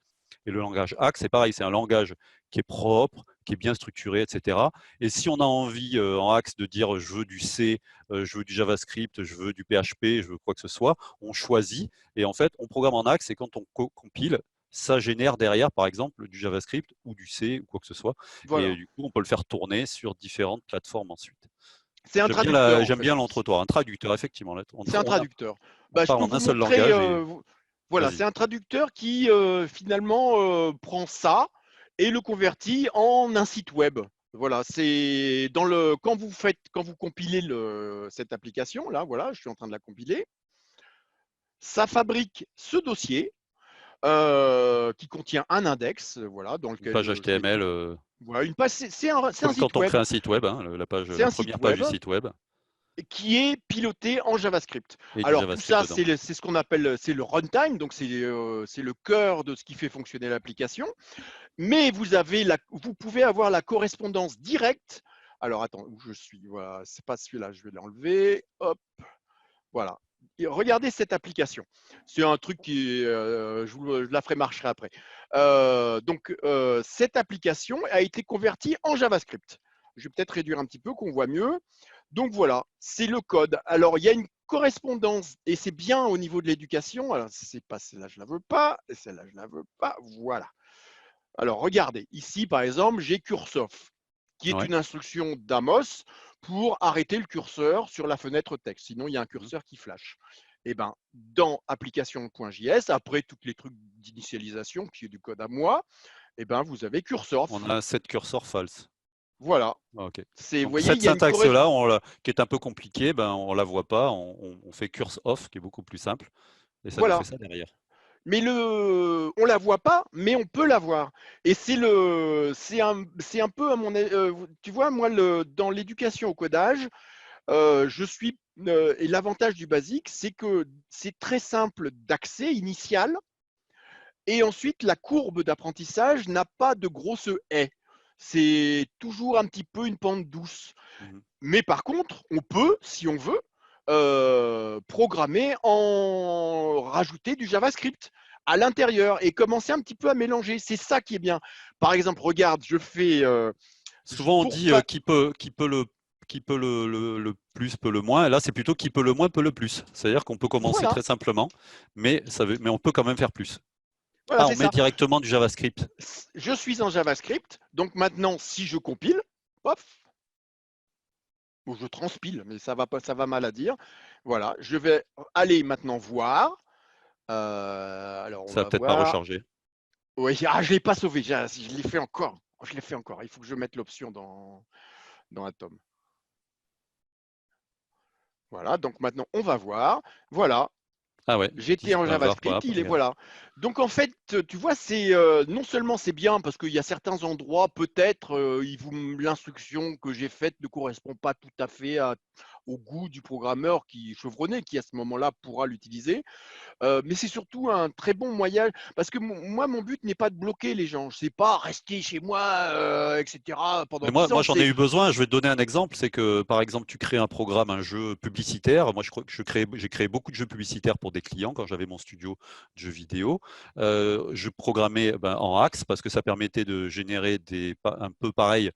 Et le langage Axe, c'est pareil, c'est un langage qui est propre, qui est bien structuré, etc. Et si on a envie en Axe de dire je veux du C, je veux du JavaScript, je veux du PHP, je veux quoi que ce soit, on choisit et en fait, on programme en Axe et quand on compile, ça génère derrière, par exemple, du JavaScript ou du C ou quoi que ce soit. Et Voilà. du coup, on peut le faire tourner sur différentes plateformes ensuite. C'est un traducteur en J'aime fait. bien l'entre-toi, un traducteur, effectivement. C'est un traducteur. On Bah, je parle peux en vous un seul montrer. langage et Voilà, c'est vas-y. un traducteur qui finalement prend ça et le convertit en un site web. Voilà, c'est dans le quand vous compilez cette application là, voilà, je suis en train de la compiler. Ça fabrique ce dossier qui contient un index, voilà, dans Une lequel page je mets HTML, tout. Voilà, une page, c'est un comme site quand on web. crée un site web, hein, C'est la un site première page web du site web qui est piloté en JavaScript. et du Alors tout JavaScript ça, dedans. c'est ce qu'on appelle c'est le runtime, donc c'est le cœur de ce qui fait fonctionner l'application. Mais vous pouvez avoir la correspondance directe. Alors attends, où je suis, voilà, c'est pas celui-là, je vais l'enlever. Hop, voilà. Et regardez cette application. C'est un truc qui, je la ferai marcher après. Cette application a été convertie en JavaScript. Je vais peut-être réduire un petit peu, qu'on voit mieux. Donc voilà, c'est le code. Alors il y a une correspondance et c'est bien au niveau de l'éducation. Alors c'est pas celle-là, je la veux pas, et celle-là, je la veux pas. Voilà. Alors regardez, ici par exemple, j'ai Cursof, qui est Ouais. une instruction d'Amos pour arrêter le curseur sur la fenêtre texte. Sinon, il y a un Mhm. curseur qui flash. Et ben, dans application.js, après tous les trucs d'initialisation, qui est du code à moi, et ben, vous avez On Cursof. a cette cursor false. Voilà. Ah, ok. Vous Donc voyez, il cette y a une syntaxe-là, qui est un peu compliquée, ben, on la voit pas, on fait curse off, qui est beaucoup plus simple, et ça nous fait voilà. ça derrière. Mais on la voit pas, mais on peut la voir. Et c'est un peu à tu vois, moi, dans l'éducation au codage, et l'avantage du basique, c'est que c'est très simple d'accès initial. Et ensuite, la courbe d'apprentissage n'a pas de grosse haie. C'est toujours un petit peu une pente douce. Mhm. Mais par contre, on peut, si on veut, programmer en rajouter du JavaScript à l'intérieur et commencer un petit peu à mélanger. C'est ça qui est bien. Par exemple, regarde, je fais Souvent on pour dit qui peut le plus peut le moins. Et là, c'est plutôt qui peut le moins peut le plus. C'est-à-dire qu'on peut commencer voilà, très simplement, mais on peut quand même faire plus. voilà, Ah, c'est on met ça. directement du JavaScript. Je suis en JavaScript, donc maintenant, si je compile, hop, ou je transpile, mais ça va pas, ça va mal à dire. Voilà, je vais aller maintenant voir. Alors, on Ça va va peut-être pas voir. recharger. Oui, ah, je l'ai pas sauvé, je l'ai fait encore. Je l'ai fait encore. Il faut que je mette l'option dans Atom. Voilà, donc maintenant on va voir. Voilà, Ah ouais, j'étais en voilà, JavaScript, il est regarde. voilà. Donc en fait, tu vois, c'est non seulement c'est bien parce qu'il y a certains endroits, peut-être, l'instruction que j'ai faite ne correspond pas tout à fait au goût du programmeur qui chevronné, qui à ce moment-là pourra l'utiliser. Mais c'est surtout un très bon moyen, parce que moi, mon but n'est pas de bloquer les gens. C'est pas rester chez moi, etc. pendant Mais 10 moi ans. j'en ai eu besoin. Je vais te donner un exemple. C'est que, par exemple, tu crées un programme, un jeu publicitaire. Moi, je crois que j'ai créé beaucoup de jeux publicitaires pour des clients quand j'avais mon studio de jeux vidéo. Je programmais en Axe parce que ça permettait de générer un peu pareil,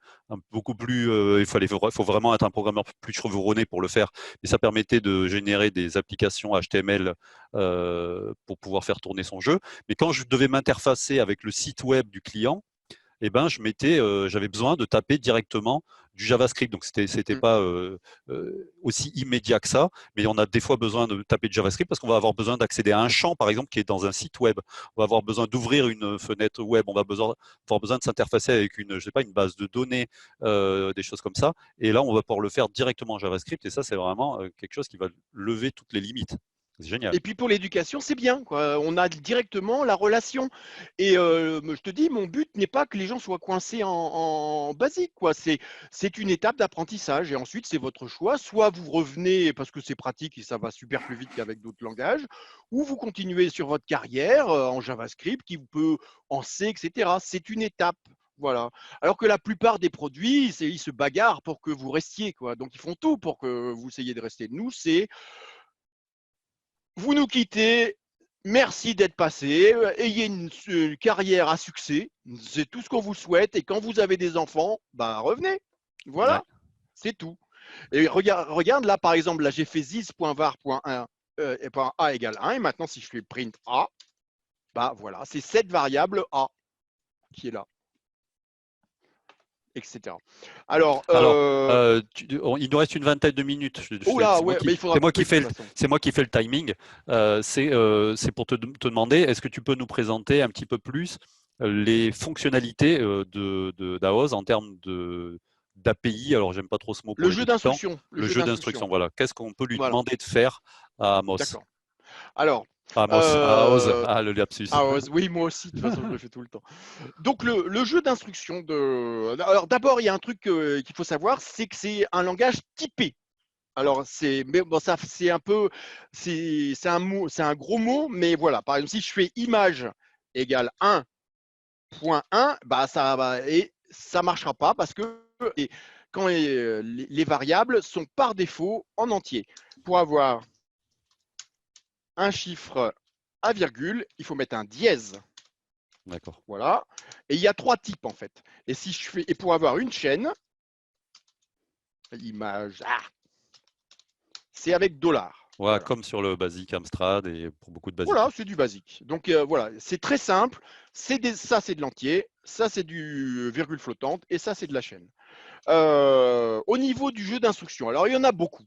beaucoup plus. Faut vraiment être un programmeur plus chevronné pour le faire. Mais ça permettait de générer des applications HTML pour pouvoir faire tourner son jeu. Mais quand je devais m'interfacer avec le site web du client, eh ben, j'avais besoin de taper directement du JavaScript. Donc, c'était Mm. pas aussi immédiat que ça, mais on a des fois besoin de taper du JavaScript parce qu'on va avoir besoin d'accéder à un champ, par exemple, qui est dans un site web. On va avoir besoin d'ouvrir une fenêtre web. On va avoir besoin de s'interfacer avec je sais pas, une base de données, des choses comme ça. Et là, on va pouvoir le faire directement en JavaScript. Et ça, c'est vraiment quelque chose qui va lever toutes les limites. C'est génial. Et puis pour l'éducation, c'est bien, quoi. On a directement la relation. Et je te dis, mon but n'est pas que les gens soient coincés en basique, quoi. C'est une étape d'apprentissage. Et ensuite, c'est votre choix. Soit vous revenez parce que c'est pratique et ça va super plus vite qu'avec d'autres langages, ou vous continuez sur votre carrière en JavaScript, qui vous peut en C, etc. C'est une étape. Voilà. Alors que la plupart des produits, ils se bagarrent pour que vous restiez, quoi. Donc ils font tout pour que vous essayiez de rester. Nous, c'est vous nous quittez, merci d'être passé. Ayez une carrière à succès. C'est tout ce qu'on vous souhaite. Et quand vous avez des enfants, bah, revenez. Ouais. Voilà, c'est tout. Et regarde là, par exemple, là, j'ai fait this.var.1 et .a égale 1. Et maintenant, si je fais print A, bah voilà, c'est cette variable A qui est là, etc. Alors, Alors, il nous reste une vingtaine de minutes. oh là, ouais, mais il faudra couper de toute façon. C'est moi qui fais le timing. C'est pour te demander, est-ce que tu peux nous présenter un petit peu plus les fonctionnalités d'AOS en termes d'API. Alors, j'aime pas trop ce mot pour Le les jeu débutants. d'instruction. Le jeu d'instruction, voilà. Qu'est-ce qu'on peut lui Voilà, demander de faire à Amos? d'accord. Alors, Amos, à AOS, le lapsus. oui, moi aussi, de toute façon, je le fais tout le temps. Donc, le jeu d'instruction de. Alors, d'abord, il y a un truc qu'il faut savoir, c'est que c'est un langage typé. Alors, mais bon, ça, c'est un peu, c'est un mot, c'est un gros mot, mais voilà. Par exemple, si je fais image égale 1.1, bah ça marchera pas parce que quand les variables sont par défaut en entier. Pour avoir un chiffre à virgule, il faut mettre un dièse. D'accord. Voilà. Et il y a 3 types en fait. Et si je fais, et pour avoir une chaîne, image, c'est avec $. Ouais, Voilà. comme sur le basique Amstrad et pour beaucoup de basiques. Voilà, c'est du basique. Donc voilà, c'est très simple. Ça, c'est de l'entier. Ça, c'est du virgule flottante. Et ça, c'est de la chaîne. Au niveau du jeu d'instruction, alors il y en a beaucoup.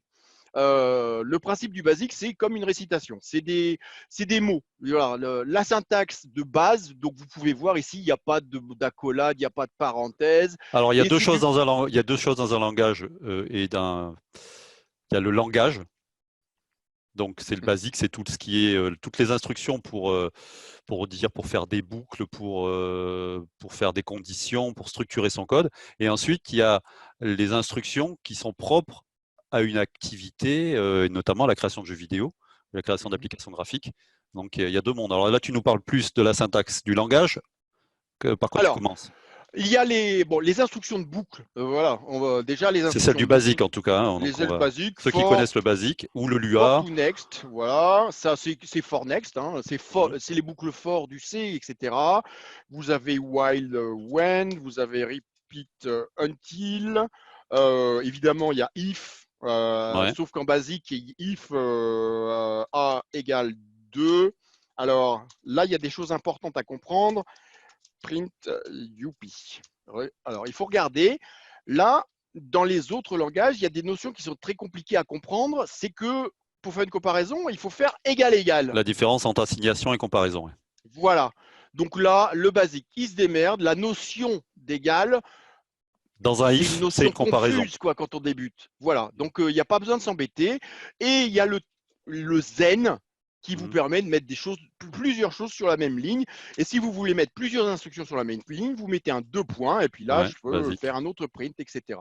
Le principe du basique, c'est comme une récitation. C'est des mots. Voilà, la syntaxe de base, donc vous pouvez voir ici, il n'y a pas d'accolade, il n'y a pas de parenthèse. Alors, il y a Et deux c'est choses du. dans il y a deux choses dans un langage il y a le langage. Donc, c'est le basique, c'est tout ce qui est toutes les instructions pour faire des boucles, pour faire des conditions, pour structurer son code. Et ensuite, il y a les instructions qui sont propres à une activité, notamment la création de jeux vidéo, la création d'applications graphiques. Donc, il y a deux mondes. Alors là, tu nous parles plus de la syntaxe du langage. Par quoi tu Alors, commences? il y a les instructions de boucle. Voilà, déjà les C'est celle instructions du de boucle. basique en tout cas, hein. Donc Les ailes basiques, ceux qui connaissent le basique ou le for Lua. to next, voilà, ça c'est for next, hein. Mhm. C'est les boucles for du C, etc. Vous avez while, when, vous avez repeat, until. Évidemment, il y a if, Ouais. sauf qu'en basique, if A égale 2. Alors là, il y a des choses importantes à comprendre. Print youpi. Alors, il faut regarder. Là, dans les autres langages, il y a des notions qui sont très compliquées à comprendre. C'est que pour faire une comparaison, il faut faire égal égal. La différence entre assignation et comparaison. Ouais. Voilà. Donc là, le basique, il se démerde. La notion d'égal, Dans un c'est une if, c'est notion une comparaison. confuse quoi quand on débute. Voilà. Donc il n'y a pas besoin de s'embêter. Et il y a le zen qui vous Mhm. permet de mettre plusieurs choses sur la même ligne. Et si vous voulez mettre plusieurs instructions sur la même ligne, vous mettez un 2 points et puis là, Ouais, je peux basique. faire un autre print, etc.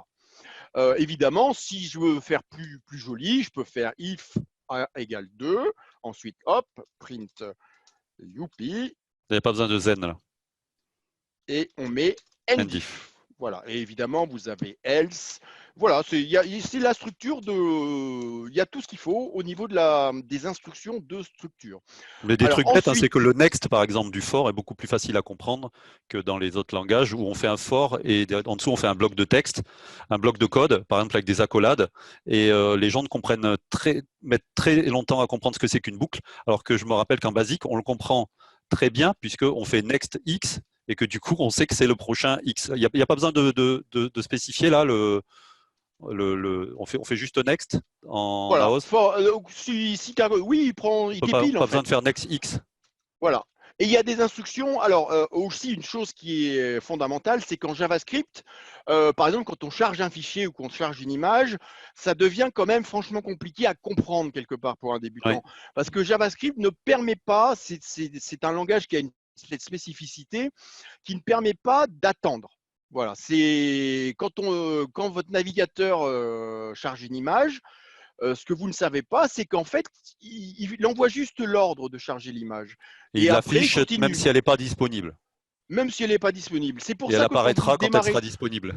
Évidemment, si je veux faire plus joli, je peux faire if a égale 2, ensuite hop, print youpi, Vous n'avez pas besoin de zen là. et on met Endif. endif. Voilà. Et évidemment, vous avez else. Voilà, c'est la structure de. Il y a tout ce qu'il faut au niveau des instructions de structure. Mais des Alors trucs bêtes, hein, c'est ensuite, que le next, par exemple, du for est beaucoup plus facile à comprendre que dans les autres langages où on fait un for et en dessous on fait un bloc de texte, un bloc de code, par exemple avec des accolades, et les gens mettent très longtemps à comprendre ce que c'est qu'une boucle, alors que je me rappelle qu'en basique, on le comprend très bien puisqu'on fait next x et que du coup on sait que c'est le prochain x. Il n'y a pas besoin de spécifier là on fait juste next en voilà. AOS. Oui, il dépile en Pas besoin de fait. faire next x. Voilà. Et il y a des instructions. Alors, aussi, une chose qui est fondamentale, c'est qu'en JavaScript, par exemple, quand on charge un fichier ou qu'on charge une image, ça devient quand même franchement compliqué à comprendre quelque part pour un Oui. débutant. Parce que JavaScript ne permet pas, c'est un langage qui a une spécificité qui ne permet pas d'attendre. Voilà, c'est quand votre navigateur charge une image, ce que vous ne savez pas, c'est qu'en fait, il envoie juste l'ordre de charger l'image. Et il Et après, il l'affiche même continue, si elle n'est pas disponible. même si elle n'est pas disponible. C'est pour Et elle ça que quand vous apparaîtra quand elle sera démarrez, disponible.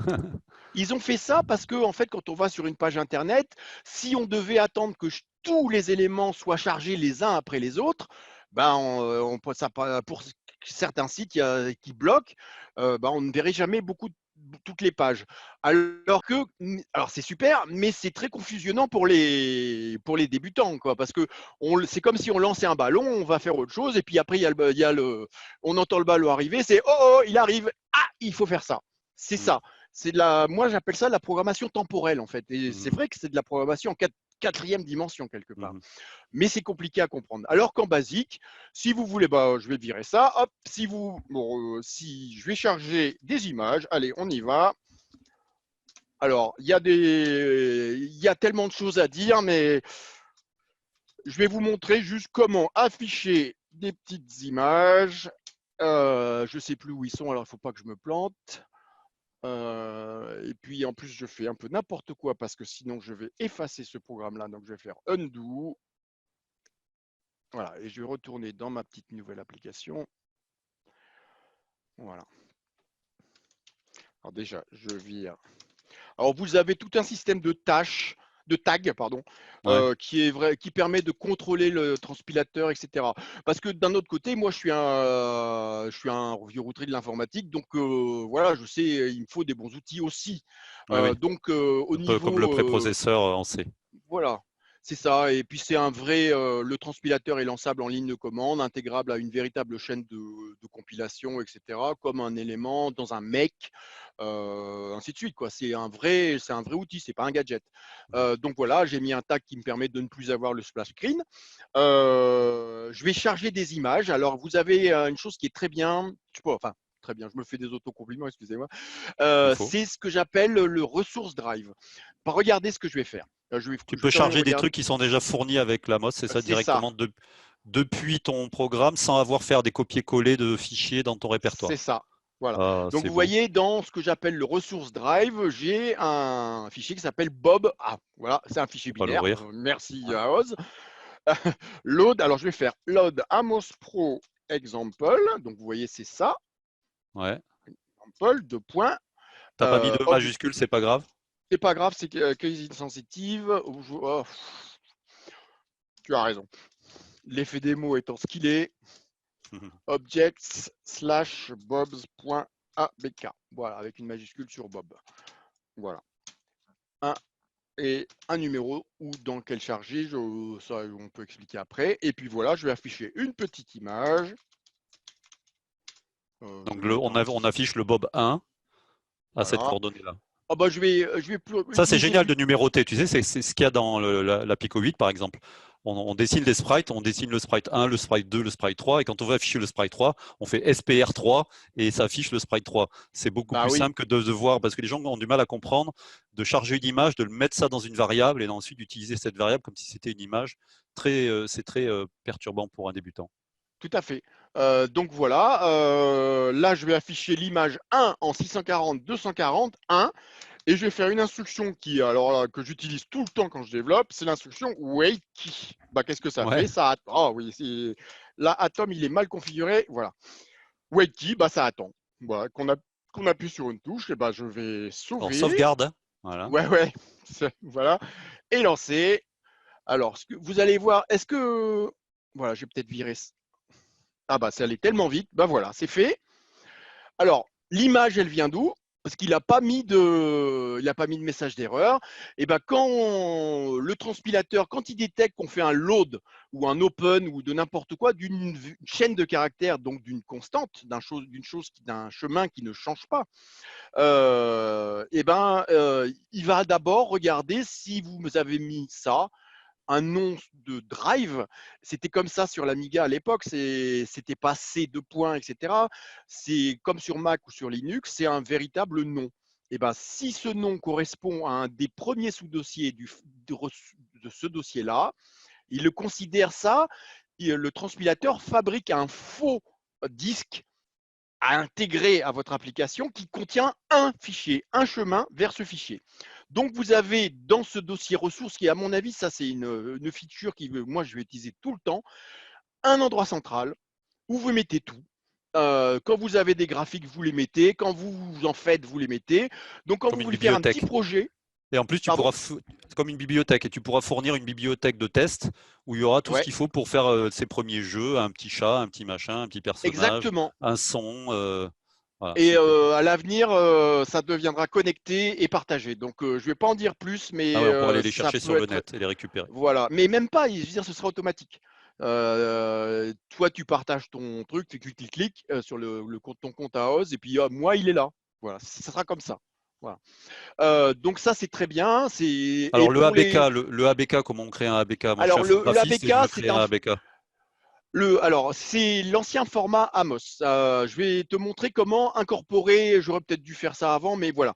ils ont fait ça parce que, en fait, quand on va sur une page Internet, si on devait attendre que tous les éléments soient chargés les uns après les autres, ben, pour certains sites qui bloquent, ben, on ne verrait jamais toutes les pages. Alors c'est super, mais c'est très confusionnant pour les débutants, quoi, parce que c'est comme si on lançait un ballon, on va faire autre chose, et puis après on entend le ballon arriver, c'est oh oh, il arrive, ah, il faut faire ça. C'est Mm. ça. Moi j'appelle ça la programmation temporelle en fait, et c'est Mhm. vrai que c'est de la programmation en quatrième dimension quelque part. Mhm. Mais c'est compliqué à comprendre. Alors qu'en basique, si vous voulez, bah, je vais virer ça. Hop, si je vais charger des images, allez, on y va. Alors, il y a tellement de choses à dire, mais je vais vous montrer juste comment afficher des petites images. Je ne sais plus où ils sont, alors il ne faut pas que je me plante. Et puis en plus, je fais un peu n'importe quoi parce que sinon, je vais effacer ce programme-là. Donc, je vais faire undo. Voilà, et je vais retourner dans ma petite nouvelle application. Voilà. Alors déjà, je vire. Alors vous avez tout un système de tags, pardon, Ouais. qui permet de contrôler le transpilateur, etc. Parce que d'un autre côté, moi, je suis un vieux routerier de l'informatique, donc voilà, je sais, il me faut des bons outils aussi. Oui, oui. Donc au Un peu comme le niveau, préprocesseur en C. voilà, c'est ça. Et puis c'est le transpilateur est lançable en ligne de commande, intégrable à une véritable chaîne de compilation, etc., comme un élément dans un mec, ainsi de suite, quoi. C'est un vrai outil, c'est pas un gadget. Donc voilà, j'ai mis un tag qui me permet de ne plus avoir le splash screen. Je vais charger des images. Alors vous avez une chose qui est très bien, je sais pas, enfin très bien, je me fais des autocompliments, excusez-moi. Il faut. C'est ce que j'appelle le resource drive. Bah, regardez ce que je vais faire. Tu Je vais peux quand même charger des regarder. trucs qui sont déjà fournis avec la MOS, c'est ça, C'est ça, directement depuis ton programme, sans avoir faire des copier-coller de fichiers dans ton c'est répertoire. ça. Voilà. Ah, Donc c'est vous beau. voyez, dans ce que j'appelle le resource drive, j'ai un fichier qui s'appelle Bob. Ah, voilà, c'est un fichier On va binaire. l'ouvrir. Merci Ouais. à Oz. Load, alors je vais faire load Amos Pro example. Donc vous voyez, c'est ça. Ouais. Example, deux points. T'as pas mis de Ob- majuscule, c'est pas grave. c'est pas grave, c'est case insensitive. Oh, tu as raison. L'effet démo étant ce qu'il est. Objects/bobs.abk. Voilà, avec une majuscule sur Bob. Voilà. Un numéro ou dans quel chargé, ça on peut expliquer après. Et puis voilà, je vais afficher une petite image. Je Donc vais mettre un. on affiche le Bob 1 à cette Voilà. coordonnée-là. Ah bah je vais plus Ça, c'est utiliser génial du. de numéroter. Tu sais, c'est ce qu'il y a dans la Pico 8, par exemple. On dessine les sprites, on dessine le sprite 1, le sprite 2, le sprite 3, et quand on veut afficher le sprite 3, on fait SPR3 et ça affiche le sprite 3. C'est beaucoup Bah plus oui, simple que de voir, parce que les gens ont du mal à comprendre, de charger une image, de le mettre ça dans une variable et ensuite d'utiliser cette variable comme si c'était une image. C'est très perturbant pour un débutant. tout à fait. Donc voilà, là je vais afficher l'image 1 en 640-240, 1. Et je vais faire une instruction que j'utilise tout le temps quand je développe, c'est l'instruction wait key. Bah, qu'est-ce que ça Ouais. fait? Ça attend. Oh oui, là, Atom, il est mal configuré. Voilà. Wait key, bah, ça attend. Voilà, qu'on appuie sur une touche, et bah, je vais Alors, sauver. sauvegarde, hein. Voilà. Ouais, ouais. Voilà. Et lancer. Alors, vous allez voir, voilà, je vais peut-être virer. Ah, bah, ça allait tellement vite. Bah, voilà, c'est fait. Alors, l'image, elle vient d'où? Parce qu'il n'a pas mis de message d'erreur. Et ben quand le transpilateur, quand il détecte qu'on fait un load ou un open ou de n'importe quoi d'une chaîne de caractères, donc d'une constante, d'un chemin qui ne change pas, il va d'abord regarder si vous avez mis ça, un nom de drive. C'était comme ça sur l'Amiga à l'époque. C'était pas C deux points, etc. C'est comme sur Mac ou sur Linux, c'est un véritable nom. Et ben, si ce nom correspond à un des premiers sous-dossiers de ce dossier-là, il le considère ça. Le transpilateur fabrique un faux disque à intégrer à votre application qui contient un fichier, un chemin vers ce fichier. Donc, vous avez dans ce dossier ressources, qui à mon avis, ça c'est une feature moi, je vais utiliser tout le temps, un endroit central où vous mettez tout. Quand vous avez des graphiques, vous les mettez. Quand vous en faites, vous les mettez. Donc, quand Comme vous une voulez faire un petit bibliothèque. projet, Et en plus, Pardon? c'est comme une bibliothèque, et tu pourras fournir une bibliothèque de tests où il y aura tout ce Ouais, qu'il faut pour faire ses premiers jeux, un petit chat, un petit machin, un petit personnage, exactement. un son. Voilà, Et super. à l'avenir, ça deviendra connecté et partagé. Donc, je ne vais pas en dire plus, Ah mais ouais, on pourra aller les ça chercher peut sur le être. net et les récupérer. Voilà. Mais même pas, je veux dire, ce sera automatique. Toi, tu partages ton truc, tu cliques sur ton compte à Oz, et puis moi, il est là. Voilà, ça sera comme ça. Voilà. Donc, ça, c'est très bien. Et Alors le pour ABK, les. le ABK, comment on crée un ABK? Moi, je suis Alors, le infographiste et je ABK, veux créer un ABK. alors, c'est l'ancien format Amos. Je vais te montrer comment incorporer. J'aurais peut-être dû faire ça avant, mais voilà.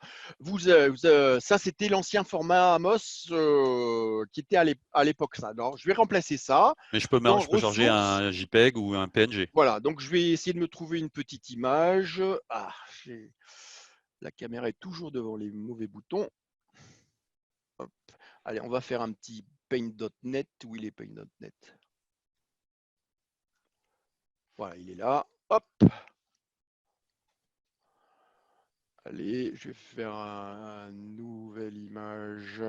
Ça, c'était l'ancien format Amos qui était à l'époque ça. Alors, je vais remplacer ça Mais dans je peux charger ressources. un JPEG ou un PNG. Voilà. Donc, je vais essayer de me trouver une petite image. Ah, la caméra est toujours devant les mauvais boutons. Hop. Allez, on va faire un petit paint.net. Où il est paint.net? Voilà, il est là. Hop. Allez, je vais faire une nouvelle image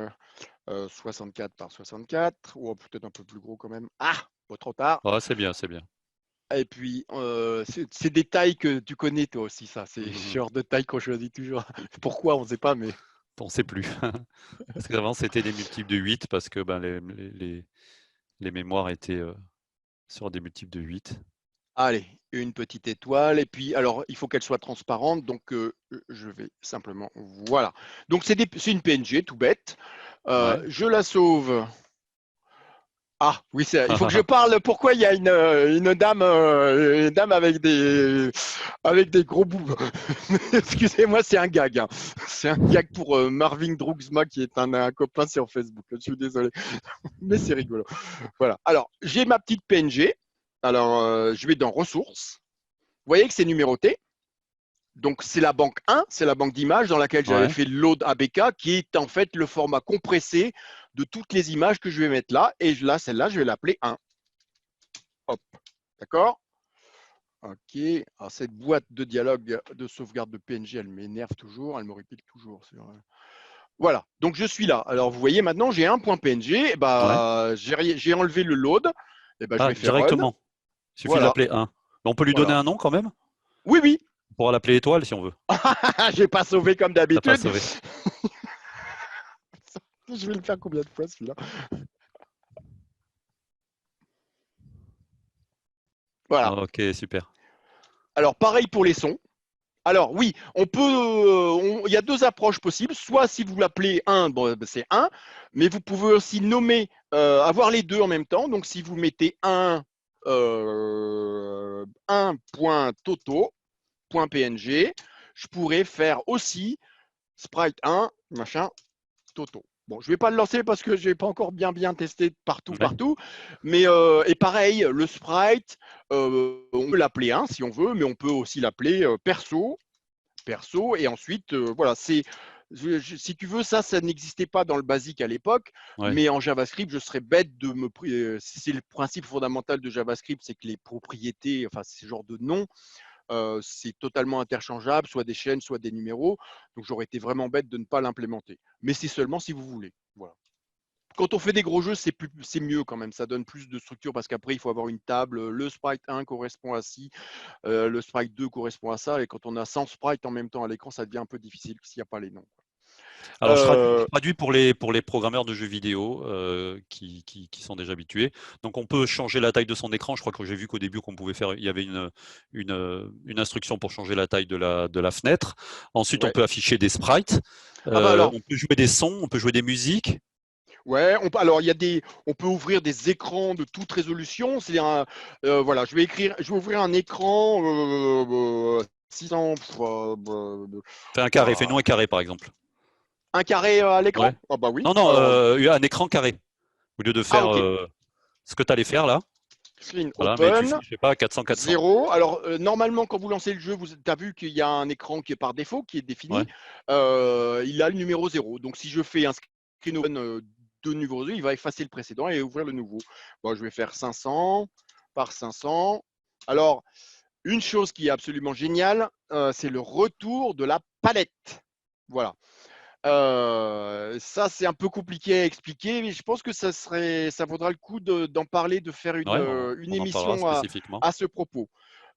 64 par 64, ou peut-être un peu plus gros quand même. Ah, pas trop tard. Ah, c'est bien, c'est bien. Et puis, c'est des tailles que tu connais toi aussi, ça. C'est ce Mhm. genre de taille qu'on choisit toujours. Pourquoi, on ne sait pas, mais On ne sait plus. Parce qu'avant, c'était des multiples de 8 parce que ben, les mémoires étaient sur des multiples de 8. allez, une petite étoile. Et puis, alors, il faut qu'elle soit transparente, donc je vais simplement, voilà. Donc, c'est une PNG, tout bête. Ouais. Je la sauve. Ah oui, il faut que je parle. Pourquoi il y a une dame avec des gros bouts. Excusez-moi, c'est un gag, hein. C'est un gag pour Marvin Drugsma qui est un copain sur Facebook. Je suis désolé, mais c'est rigolo. Voilà. Alors, j'ai ma petite PNG. Alors, je vais dans ressources. Vous voyez que c'est numéroté. Donc, c'est la banque 1, c'est la banque d'images dans laquelle j'avais Ouais. fait le load ABK, qui est en fait le format compressé de toutes les images que je vais mettre là. Et là, celle-là, je vais l'appeler 1. Hop, d'accord? Ok. Alors, cette boîte de dialogue de sauvegarde de PNG, elle m'énerve toujours, elle me répète toujours. Voilà, donc je suis là. Alors, vous voyez, maintenant, j'ai un point PNG. Ouais. Bah, j'ai enlevé le load. Et ben, je Ah, vais faire run. directement. Il suffit de Voilà, l'appeler 1. On peut lui donner voilà. un nom quand même? Oui, oui. On pourra l'appeler étoile si on veut. J'ai pas sauvé comme T'as pas d'habitude. sauvé. Je vais le faire combien de fois celui-là? Voilà. Ok, super. Alors, pareil pour les sons. Alors oui, il y a deux approches possibles. Soit si vous l'appelez 1, bon, c'est 1, mais vous pouvez aussi nommer, avoir les deux en même temps. Donc si vous mettez 1.toto.png, je pourrais faire aussi sprite 1, machin, toto. Bon, je ne vais pas le lancer parce que je n'ai pas encore bien testé Ouais. partout. Mais et pareil, le sprite, on peut l'appeler 1 si on veut, mais on peut aussi l'appeler perso, et ensuite voilà, si tu veux, ça n'existait pas dans le basique à l'époque, Ouais. mais en JavaScript je serais bête de c'est le principe fondamental de JavaScript, c'est que les propriétés, enfin ce genre de noms, c'est totalement interchangeable, soit des chaînes, soit des numéros, donc j'aurais été vraiment bête de ne pas l'implémenter, mais c'est seulement si vous voulez. Voilà. Quand on fait des gros jeux, c'est mieux quand même. Ça donne plus de structure parce qu'après, il faut avoir une table. Le sprite 1 correspond à ci, le sprite 2 correspond à ça. Et quand on a 100 sprites en même temps à l'écran, ça devient un peu difficile s'il n'y a pas les noms. Alors, je Euh, traduis pour les programmeurs de jeux vidéo qui sont déjà habitués. Donc, on peut changer la taille de son écran. Je crois que j'ai vu qu'au début, qu'on pouvait faire, il y avait une instruction pour changer la taille de la fenêtre. Ensuite, on ouais. peut afficher des sprites. Ah bah alors, On peut jouer des sons, on peut jouer des musiques. ouais. Alors on peut ouvrir des écrans de toute résolution. Voilà, je vais ouvrir un écran 600. Fais un carré, fais-nous Ouah. un carré, par exemple. Un carré à l'écran? Ouais. Ah bah oui. Non, non, Alors, un écran carré. Au lieu de ah faire ok. ce que tu allais faire là. Screen Voilà, mais tu open. fais, je sais pas, 400-400. 0. Alors, normalement, quand vous lancez le jeu, vous as vu qu'il y a un écran qui est par défaut, qui est défini. Ouais. Il a le numéro 0. Donc, si je fais un screen open de numéro 2, il va effacer le précédent et ouvrir le nouveau. Bon, je vais faire 500 par 500. Alors, une chose qui est absolument géniale, c'est le retour de la palette. Voilà. Ça, c'est un peu compliqué à expliquer, mais je pense que ça vaudra le coup d'en parler, de faire Ouais, une on en parlera émission spécifiquement. à ce propos.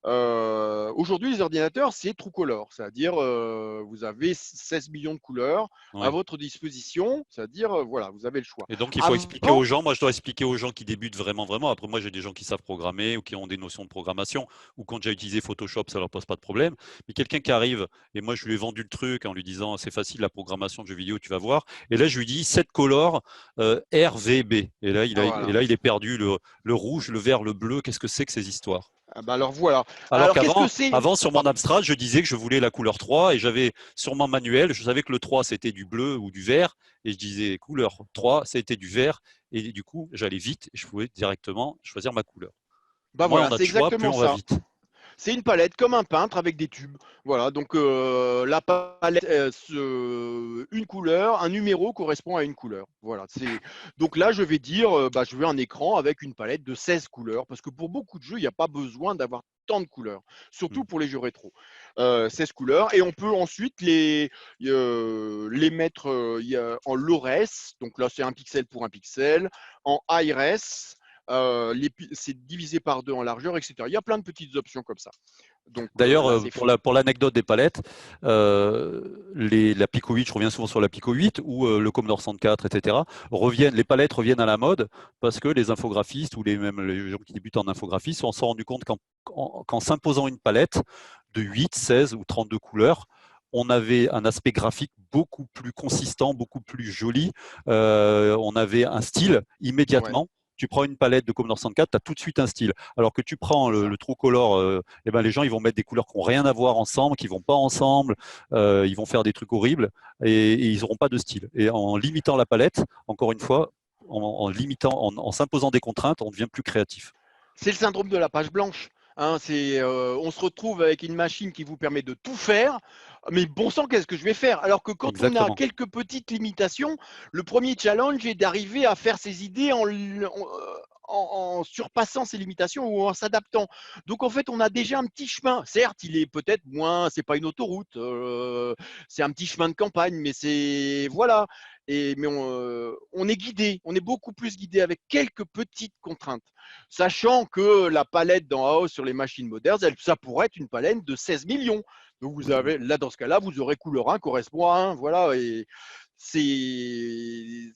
Aujourd'hui, les ordinateurs, c'est TrueColor, c'est-à-dire vous avez 16 millions de couleurs à Ouais. votre disposition, c'est-à-dire voilà, vous avez le choix. Et donc, il faut expliquer aux Avant, gens. Moi, je dois expliquer aux gens qui débutent vraiment, vraiment. Après, moi, j'ai des gens qui savent programmer ou qui ont des notions de programmation ou qui ont déjà utilisé Photoshop, ça leur pose pas de problème. Mais quelqu'un qui arrive, et moi, je lui ai vendu le truc en lui disant, c'est facile, la programmation de jeux vidéo, tu vas voir. Et là, je lui dis, 7 colors RVB. Et voilà. là, il est perdu. Le rouge, le vert, le bleu, qu'est-ce que c'est que ces histoires? Ah bah alors voilà. Alors Alors qu'est-ce que qu'avant, c'est? avant, sur mon Amstrad, je disais que je voulais la couleur 3 et j'avais sur mon manuel, je savais que le 3 c'était du bleu ou du vert et je disais couleur 3 c'était du vert et du coup j'allais vite et je pouvais directement choisir ma couleur. Bah Moins on voilà, a c'est de choix, plus exactement on va ça. vite. C'est une palette comme un peintre avec des tubes. Voilà, donc la palette, une couleur, un numéro correspond à une couleur. Voilà, donc là, je vais dire, bah, je veux un écran avec une palette de 16 couleurs, parce que pour beaucoup de jeux, il n'y a pas besoin d'avoir tant de couleurs, surtout Mm. pour les jeux rétro. 16 couleurs, et on peut ensuite les mettre en low-res, donc là, c'est un pixel pour un pixel, en high-res, c'est divisé par deux en largeur, etc. Il y a plein de petites options comme ça. Donc D'ailleurs, là, c'est pour l'anecdote des palettes, la Pico 8, je reviens souvent sur la Pico 8 ou le Commodore 64, etc. Les palettes reviennent à la mode parce que les infographistes ou même les gens qui débutent en infographie se sont rendus compte qu'en s'imposant une palette de 8, 16 ou 32 couleurs, on avait un aspect graphique beaucoup plus consistant, beaucoup plus joli. On avait un style ouais, immédiatement. Tu prends une palette de Commodore 64, tu as tout de suite un style. Alors que tu prends c'est ça. le TrueColor, eh ben, les gens ils vont mettre des couleurs qui n'ont rien à voir ensemble, qui vont pas ensemble, ils vont faire des trucs horribles et ils n'auront pas de style. Et en limitant la palette, encore une fois, en s'imposant des contraintes, on devient plus créatif. C'est le syndrome de la page blanche. Hein, on se retrouve avec une machine qui vous permet de tout faire, mais bon sang, qu'est-ce que je vais faire? Alors que quand on a Exactement. quelques petites limitations, le premier challenge est d'arriver à faire ses idées en surpassant ses limitations ou en s'adaptant. Donc en fait, on a déjà un petit chemin. Certes, il est peut-être moins, c'est pas une autoroute, c'est un petit chemin de campagne, mais c'est voilà. Mais on est guidé, on est beaucoup plus guidé avec quelques petites contraintes. Sachant que la palette d'en haut sur les machines modernes, ça pourrait être une palette de 16 millions. Donc vous Mhm. avez, là dans ce cas-là, vous aurez couleur 1 correspond à 1, voilà, et c'est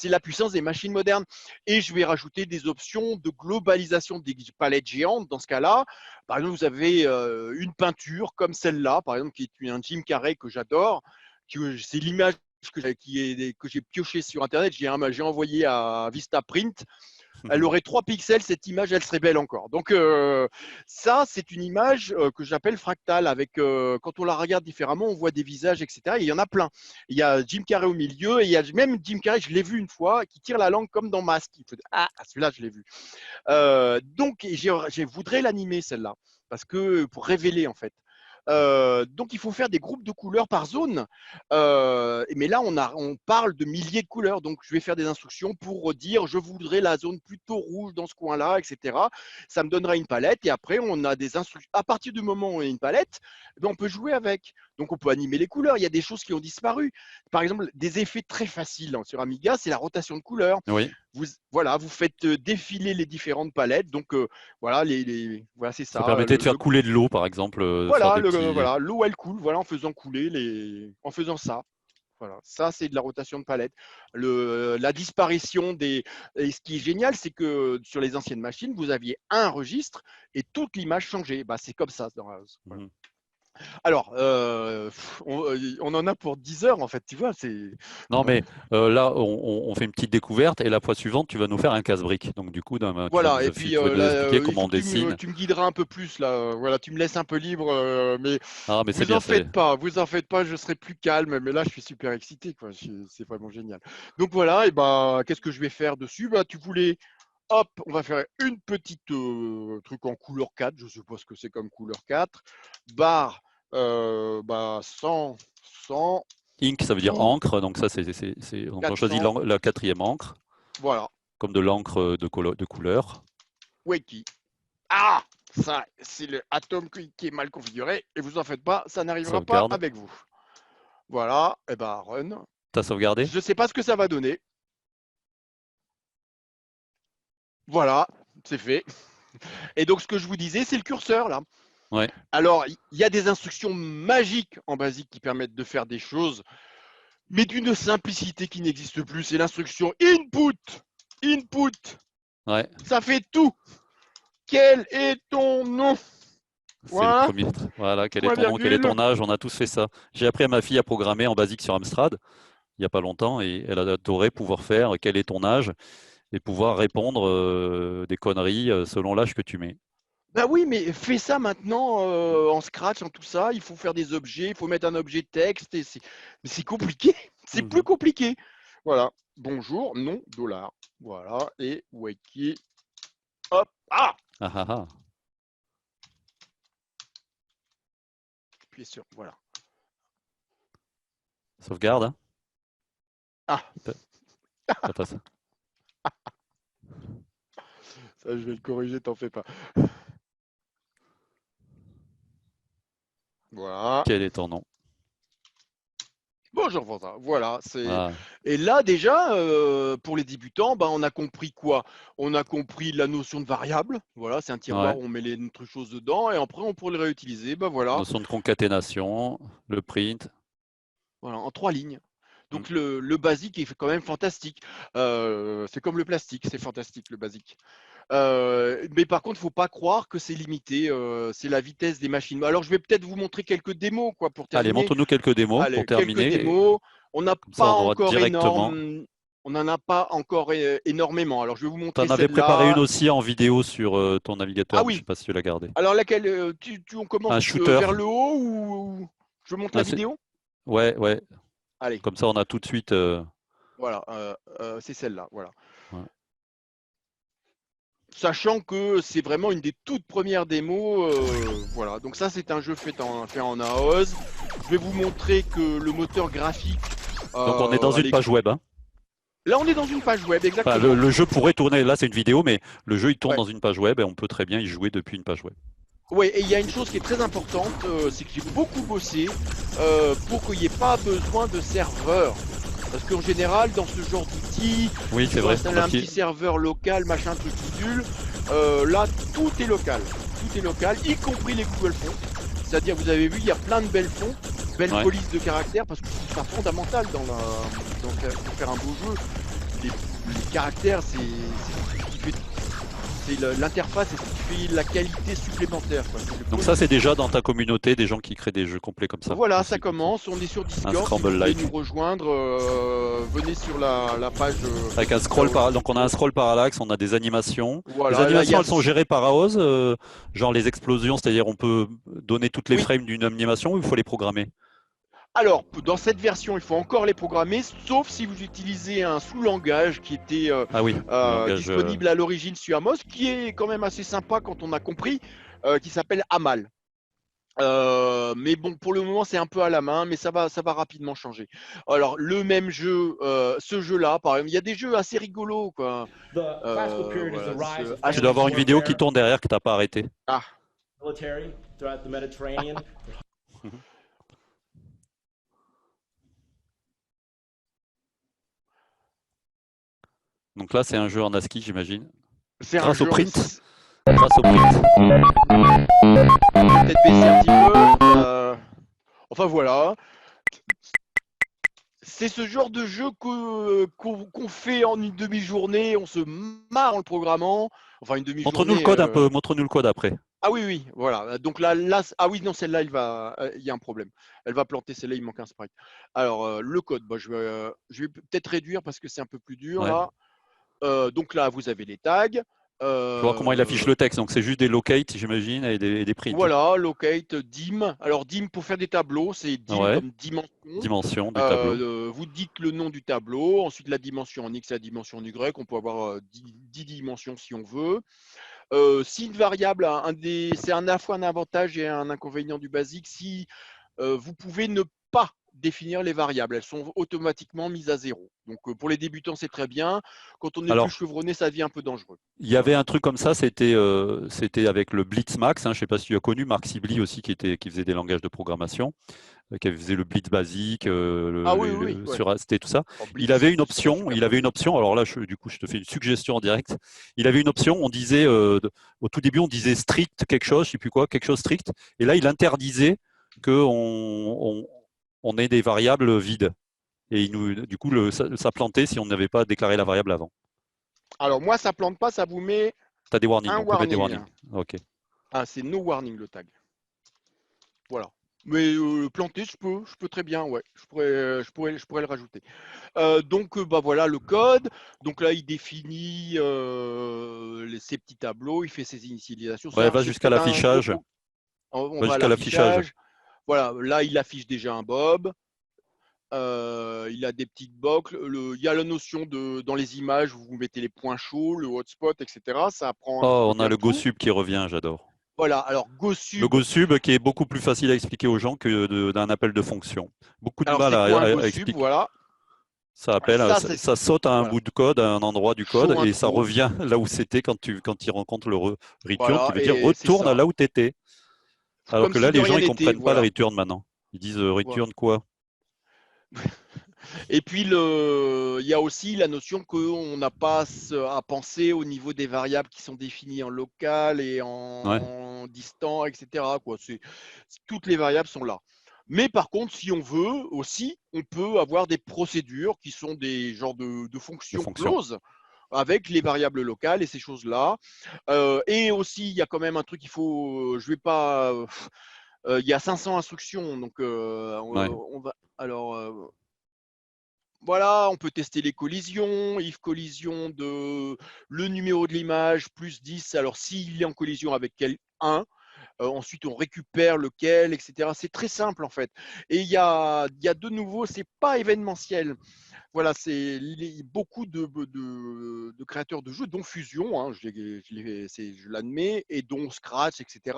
la puissance des machines modernes. Et je vais rajouter des options de globalisation des palettes géantes. Dans ce cas-là, par exemple, vous avez une peinture comme celle-là, par exemple, qui est un Jim Carrey que j'adore. C'est l'image que j'ai pioché sur Internet. J'ai envoyé à Vistaprint. Elle aurait 3 pixels, cette image, elle serait belle encore. Donc ça, c'est une image que j'appelle fractale. Quand on la regarde différemment, on voit des visages, etc. Et il y en a plein. Il y a Jim Carrey au milieu, et il y a même Jim Carrey, je l'ai vu une fois, qui tire la langue comme dans Mask. Ah, celui-là, je l'ai vu. Donc, je voudrais l'animer, celle-là, parce que pour révéler, en fait. Donc, il faut faire des groupes de couleurs par zone. Mais là, on parle de milliers de couleurs. Donc, je vais faire des instructions pour dire je voudrais la zone plutôt rouge dans ce coin-là, etc. Ça me donnera une palette. Et après, on a des instructions. À partir du moment où on a une palette, on peut jouer avec. Donc, on peut animer les couleurs. Il y a des choses qui ont disparu. Par exemple, des effets très faciles sur Amiga, c'est la rotation de couleurs. Oui, Vous faites défiler les différentes palettes. Donc, voilà, voilà c'est ça ça. permettait de faire couler de l'eau, par exemple, faire Voilà, des petits. voilà, l'eau elle coule, voilà, en faisant couler en faisant ça. Voilà, ça c'est de la rotation de palette. La disparition et ce qui est génial, c'est que sur les anciennes machines, vous aviez un registre et toute l'image changeait. Bah, c'est comme ça. Voilà. Mhm. Alors, on en a pour 10 heures en fait, tu vois. Non, mais là, on fait une petite découverte et la fois suivante, tu vas nous faire un casse-brique. Donc, du coup, Voilà, et puis tu vas nous là, expliquer il comment faut on que dessine. tu me guideras un peu plus là. Voilà, tu me laisses un peu libre, mais Ah, mais c'est vous bien, en faites pas, vous en faites pas, je serai plus calme. Mais là, je suis super excité, quoi. C'est vraiment génial. Donc voilà, et bah, qu'est-ce que je vais faire dessus? Bah, tu voulais, hop, on va faire une petite truc en couleur 4. Je suppose que c'est comme couleur 4. Barre, bah, 100, 100, Ink, ça veut dire tout, encre. Donc, donc on choisit 400. la quatrième encre, Voilà, comme de l'encre de couleur. Weki. Ah, ça, c'est le atome qui est mal configuré et vous en faites pas, ça n'arrivera pas Sauvegarde. avec vous. Voilà, et ben run. T'as sauvegardé? Je ne sais pas ce que ça va donner. Voilà, c'est fait. Et donc, ce que je vous disais, c'est le curseur, là. Ouais. Alors, il y a des instructions magiques en BASIC qui permettent de faire des choses, mais d'une simplicité qui n'existe plus. C'est l'instruction input. Input. Ouais. Ça fait tout. Quel est ton nom? C'est le Voilà. premier. Voilà. Quel est Point ton nom? Quel est virgule. ton âge? On a tous fait ça. J'ai appris à ma fille à programmer en basique sur Amstrad il n'y a pas longtemps et elle a adoré pouvoir faire quel est ton âge et pouvoir répondre des conneries selon l'âge que tu mets. Bah oui, mais fais ça maintenant en Scratch, en tout ça. Il faut faire des objets, il faut mettre un objet texte. Mais c'est compliqué. C'est plus Mhm. compliqué. Voilà. Bonjour, non, dollar. Voilà. Et Wiki. Hop. Ah! Ah, ah, ah. Appuyez sur. Voilà. Sauvegarde, hein? Ah, Attends, ça. ça, je vais le corriger, t'en fais pas. Voilà. Quel est ton nom? Bonjour, François. Voilà. Ah, Et là, déjà, pour les débutants, bah, on a compris quoi? On a compris la notion de variable. Voilà, c'est un ouais. tiroir où on met les autres choses dedans et après, on pourrait les réutiliser. Bah voilà. Notion de concaténation, le print. Voilà, en 3 lignes. Mm. Donc le basique est quand même fantastique. C'est comme le plastique, c'est fantastique le basique. Mais par contre, il ne faut pas croire que c'est limité. C'est la vitesse des machines. Alors, je vais peut-être vous montrer quelques démos quoi, pour Allez, terminer. montre-nous quelques démos pour Allez, quelques terminer. démos. On n'a Comme ça, pas on aura encore directement. on n'en a pas encore énormément. Alors, je vais vous Tu montrer en avais préparé une celle-là. aussi en vidéo sur ton Ah navigateur, mais je ne oui. sais pas si tu l'as gardée. Alors, laquelle on Un commence shooter. vers le haut ou je montre la Ah, vidéo? ouais, ouais. Allez, Comme ça, on a tout de suite. voilà. C'est celle-là. Voilà. Ouais. Sachant que c'est vraiment une des toutes premières démos. Voilà, donc ça c'est un jeu fait en AOS. Je vais vous montrer que le moteur graphique. Donc, on est dans une Allez, page web, hein. là on est dans une page web, Enfin, exactement. le jeu pourrait tourner. Là, c'est une vidéo, mais le jeu, il tourne Ouais. dans une page web et on peut très bien y jouer depuis une page web. Ouais, et il y a une chose qui est très importante, c'est que j'ai beaucoup bossé pour qu'il n'y ait pas besoin de serveur. Parce qu'en général, dans ce genre d'outils, Oui, il c'est faut vrai. installer un petit serveur local, machin, truc bidule. Là, tout est local. Tout est local, y compris les Google Fonts. C'est-à-dire, vous avez vu, il y a plein de belles fonts, belles Ouais. polices de caractères, parce que c'est fondamental pour faire un beau jeu. Les caractères, c'est ce qui fait. L'interface, c'est ce qui fait la qualité supplémentaire. Quoi. Donc ça, c'est déjà dans ta communauté des gens qui créent des jeux complets comme ça. Voilà, aussi, ça comme ça. commence. On est sur Un Discord. Si vous scramble voulez like. nous rejoindre, venez sur la page. Avec un scroll donc on a un scroll parallaxe, on a des animations. Les Voilà, là, il y animations, a. elles sont gérées par AOS, genre les explosions, c'est-à-dire on peut donner toutes les Oui. frames d'une animation ou il faut les programmer? Alors, dans cette version, il faut encore les programmer, sauf si vous utilisez un sous-langage qui était Ah oui, le langage. disponible à l'origine sur Amos, qui est quand même assez sympa quand on a compris, qui s'appelle Amal. Mais bon, pour le moment, c'est un peu à la main, mais ça va rapidement changer. Alors, le même jeu, ce jeu-là, par exemple, il y a des jeux assez rigolos, quoi. Voilà, Tu dois avoir une vidéo qui tourne derrière que tu n'as pas arrêté. Ah. Donc là, c'est un jeu en ASCII, j'imagine. C'est un Grâce jeu au print. Grâce au print. peut-être baisser un petit peu. Enfin voilà. C'est ce genre de jeu qu'on fait en une demi-journée, on se marre en le programmant. Enfin une demi-journée. Montre-nous le code un peu, montre-nous le code après. Ah oui, oui, voilà. Donc là, ah oui, non, celle-là, il y a un problème. Elle va planter, celle-là, il manque un sprite. Alors, le code, bah, je vais peut-être réduire parce que c'est un peu plus dur Ouais. là. Donc là, vous avez les tags. Je vois comment il affiche le texte. Donc c'est juste des locate, j'imagine, et des prints. Voilà, locate, dim. Alors dim pour faire des tableaux, c'est dim Ouais. comme dimension. Dimension du tableau. Vous dites le nom du tableau, ensuite la dimension en X, la dimension en Y. On peut avoir 10 dimensions si on veut. Si une variable, c'est à la fois un avantage et un inconvénient du basique. Si vous pouvez ne pas définir les variables. Elles sont automatiquement mises à zéro. Donc pour les débutants, c'est très bien. Quand on est plus Alors, chevronné, ça devient un peu dangereux. il y avait un truc comme ça, c'était avec le Blitzmax. Je ne sais pas si tu as connu Marc Sibly aussi, qui faisait des langages de programmation, qui faisait le Blitz basique, Ah oui, oui, oui, ouais. sur AST, tout ça. Oh, Il Blitz, avait une c'est pas option. super Il avait une connu. option. Alors là, du coup, je te fais une suggestion en direct. Il avait une option. On disait au tout début, on disait strict quelque chose, je sais plus quoi, quelque chose strict. Et là, il interdisait que on ait des variables vides. Et du coup, ça plantait si on n'avait pas déclaré la variable avant. Alors moi, ça plante pas, ça vous met Tu as des warnings, un on peut mettre des warning. warnings. Ok. Ah, c'est no warning le tag. Voilà. Mais planter, je peux très bien, ouais. Je pourrais le rajouter. Donc, bah voilà le code. Donc là, il définit ces petits tableaux, il fait ses initialisations. Ouais, Ça, va c'est jusqu'à peut-être un gros. l'affichage. On Va va à jusqu'à l'affichage. l'affichage. Voilà, là, il affiche déjà un bob. Il a des petites boucles. Il y a la notion dans les images, vous mettez les points chauds, le hotspot, etc. Ça prend un petit Oh, peu on a bien le tout. GoSub qui revient, j'adore. Voilà, alors Le GoSub. GoSub qui est beaucoup plus facile à expliquer aux gens que d'un appel de fonction. Beaucoup de Alors, mal c'est quoi un à GoSub? expliquer. Voilà. Ça appelle, Ça, ça saute à un voilà. bout de code, à un endroit du code, Show et ça intro. revient là où c'était quand il rencontre le return, qui Voilà, veut dire et c'est retourne à ça. là où tu étais. Alors Comme que là, si de les gens, rien ils n'était. comprennent pas le Voilà. return maintenant. Ils disent Voilà. return quoi? Et puis, il y a aussi la notion qu'on n'a pas à penser au niveau des variables qui sont définies en local et Ouais, en distant, etc. Quoi. Toutes les variables sont là. Mais par contre, si on veut aussi, on peut avoir des procédures qui sont des genres de de fonctions fonction. closes avec les variables locales et ces choses-là. Et aussi, il y a quand même un truc qu'il faut. Je vais pas. Il y a 500 instructions, donc Ouais. on va. Alors, voilà, on peut tester les collisions, if collision de le numéro de l'image plus 10. Alors s'il est en collision avec quel 1, ensuite on récupère lequel, etc. C'est très simple en fait. Et il y a de nouveau, c'est pas événementiel. Voilà, c'est beaucoup de créateurs de jeux, dont Fusion, hein, je l'admets, et dont Scratch, etc.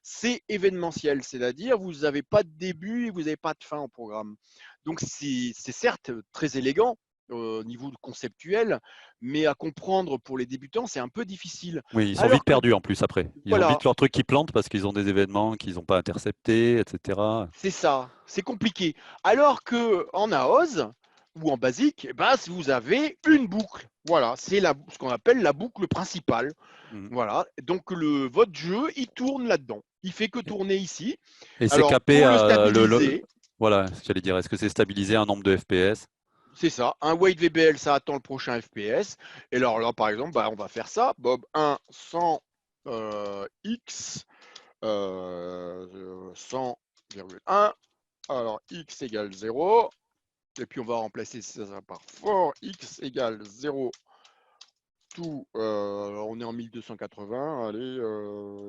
C'est événementiel, c'est-à-dire vous n'avez pas de début et vous n'avez pas de fin au programme. Donc c'est certes très élégant au niveau conceptuel, mais à comprendre pour les débutants, c'est un peu difficile. Oui, ils sont vite Alors que, perdus en plus après. Ils ont voilà, vite leur truc qui plante parce qu'ils ont des événements qu'ils n'ont pas interceptés, etc. c'est ça, c'est compliqué. Alors que en AOS ou en basique, eh ben, vous avez une boucle. Voilà, c'est ce qu'on appelle la boucle principale. Mhm. Voilà, donc votre jeu, il tourne là-dedans. Il fait que tourner ici. Et c'est Alors, capé pour le à stabiliser, voilà, ce que j'allais dire. Est-ce que c'est stabilisé à un nombre de FPS? c'est ça. Un wait VBL, ça attend le prochain FPS. Et alors là, par exemple, bah, on va faire ça. Bob 1 100 x 100,1. Alors, x égale 0. Et puis, on va remplacer ça par for x égale 0. Tout, on est en 1280. Allez,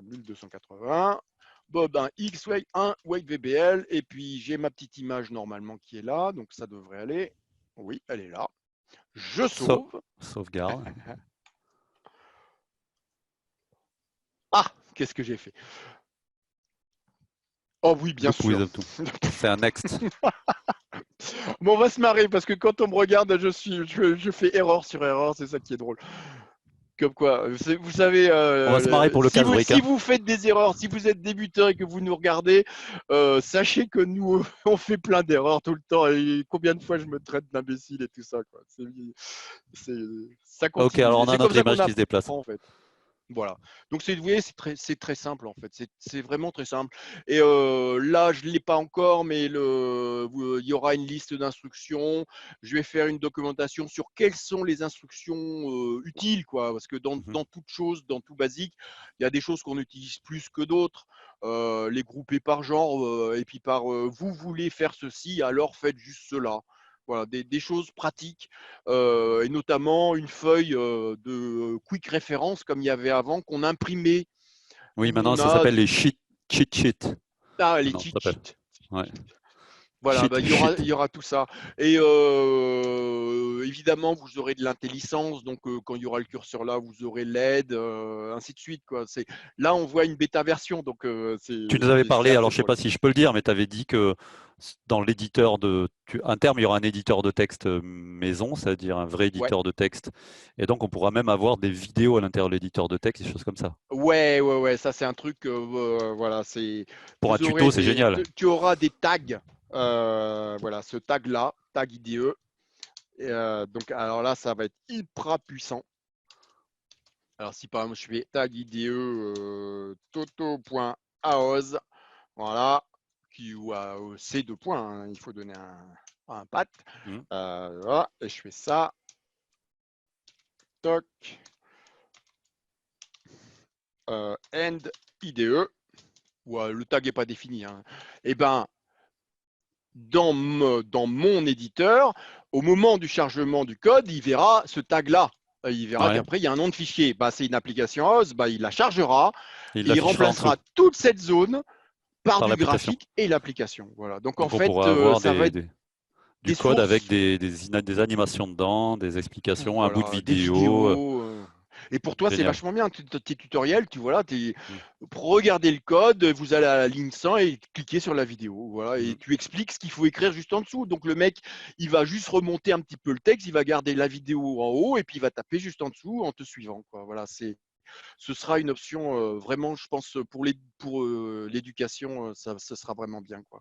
1280. Bob, un x, 1 wait VBL. Et puis, j'ai ma petite image normalement qui est là. Donc, ça devrait aller. Oui, elle est là. Je Sau- sauve. Sauvegarde. Ah, qu'est-ce que j'ai fait? Oh oui, bien Loop sûr. with tout. C'est un next. Bon, on va se marrer parce que quand on me regarde, je fais erreur sur erreur. C'est ça qui est drôle. Comme quoi, vous savez, On va se marrer pour le si casse-briquet. vous faites des erreurs, si vous êtes débuteur et que vous nous regardez, sachez que nous, on fait plein d'erreurs tout le temps. Et combien de fois je me traite d'imbécile et tout ça, quoi. Ça Ok, continue. alors Et on a c'est comme notre ça qu'on image qui se déplace. apprend, en fait. Voilà. Donc vous voyez, c'est très simple en fait. C'est vraiment très simple. Et là, je ne l'ai pas encore, mais il y aura une liste d'instructions. Je vais faire une documentation sur quelles sont les instructions utiles, quoi. Parce que Mhm. dans toute chose, dans tout basique, il y a des choses qu'on utilise plus que d'autres. Les grouper par genre, et puis par vous voulez faire ceci, alors faites juste cela. Voilà, des choses pratiques, et notamment une feuille de quick référence comme il y avait avant, qu'on imprimait, Oui, où maintenant on ça a s'appelle les cheat sheets. les Maintenant, ça cheat s'appelle. sheets. Ouais. Voilà, bah, Cheat il y aura, sheet. il y aura tout ça. Et évidemment, vous aurez de l'intelligence, donc quand il y aura le curseur là, vous aurez LED, ainsi de suite, quoi. Là, on voit une bêta version, donc Tu nous avais c'est parlé, alors assez je ne sais drôle. pas si je peux le dire, mais tu avais dit que dans l'éditeur un terme, il y aura un éditeur de texte maison, c'est-à-dire un vrai Ouais. éditeur de texte. Et donc, on pourra même avoir des vidéos à l'intérieur de l'éditeur de texte, des choses comme ça. Ouais, ça c'est un truc, voilà, Pour un tuto, c'est génial. tu auras des tags, voilà, ce tag-là, tag IDE. Donc, alors là, ça va être hyper puissant. Alors, si par exemple, je fais tag IDE toto.aoz, voilà, ou à C deux points, hein, il faut donner un pat. Mhm. Voilà, et je fais ça, toc, end IDE, ou le tag n'est pas défini. Hein. Et ben, dans mon éditeur, au moment du chargement du code, il verra ce tag-là. Il verra Ouais. qu'après, il y a un nom de fichier. Bah, c'est une application host, bah, il la chargera Il et il l'affichera en dessous remplacera toute cette zone par par du l'application. graphique et l'application. Voilà. Donc, en Donc, on fait, pourra avoir ça va être du des code avec sources, des animations dedans, des explications, un bout de voilà, des vidéo. vidéos. Et pour toi, c'est Génial. vachement bien. Tes tutoriels, voilà, Mhm. pour regarder le code, vous allez à la ligne 100 et cliquez sur la vidéo. Voilà, et Mhm. tu expliques ce qu'il faut écrire juste en dessous. Donc le mec, il va juste remonter un petit peu le texte, il va garder la vidéo en haut et puis il va taper juste en dessous en te suivant. Quoi. Voilà, ce sera une option vraiment, je pense, pour l'éducation, ce sera vraiment bien. Quoi.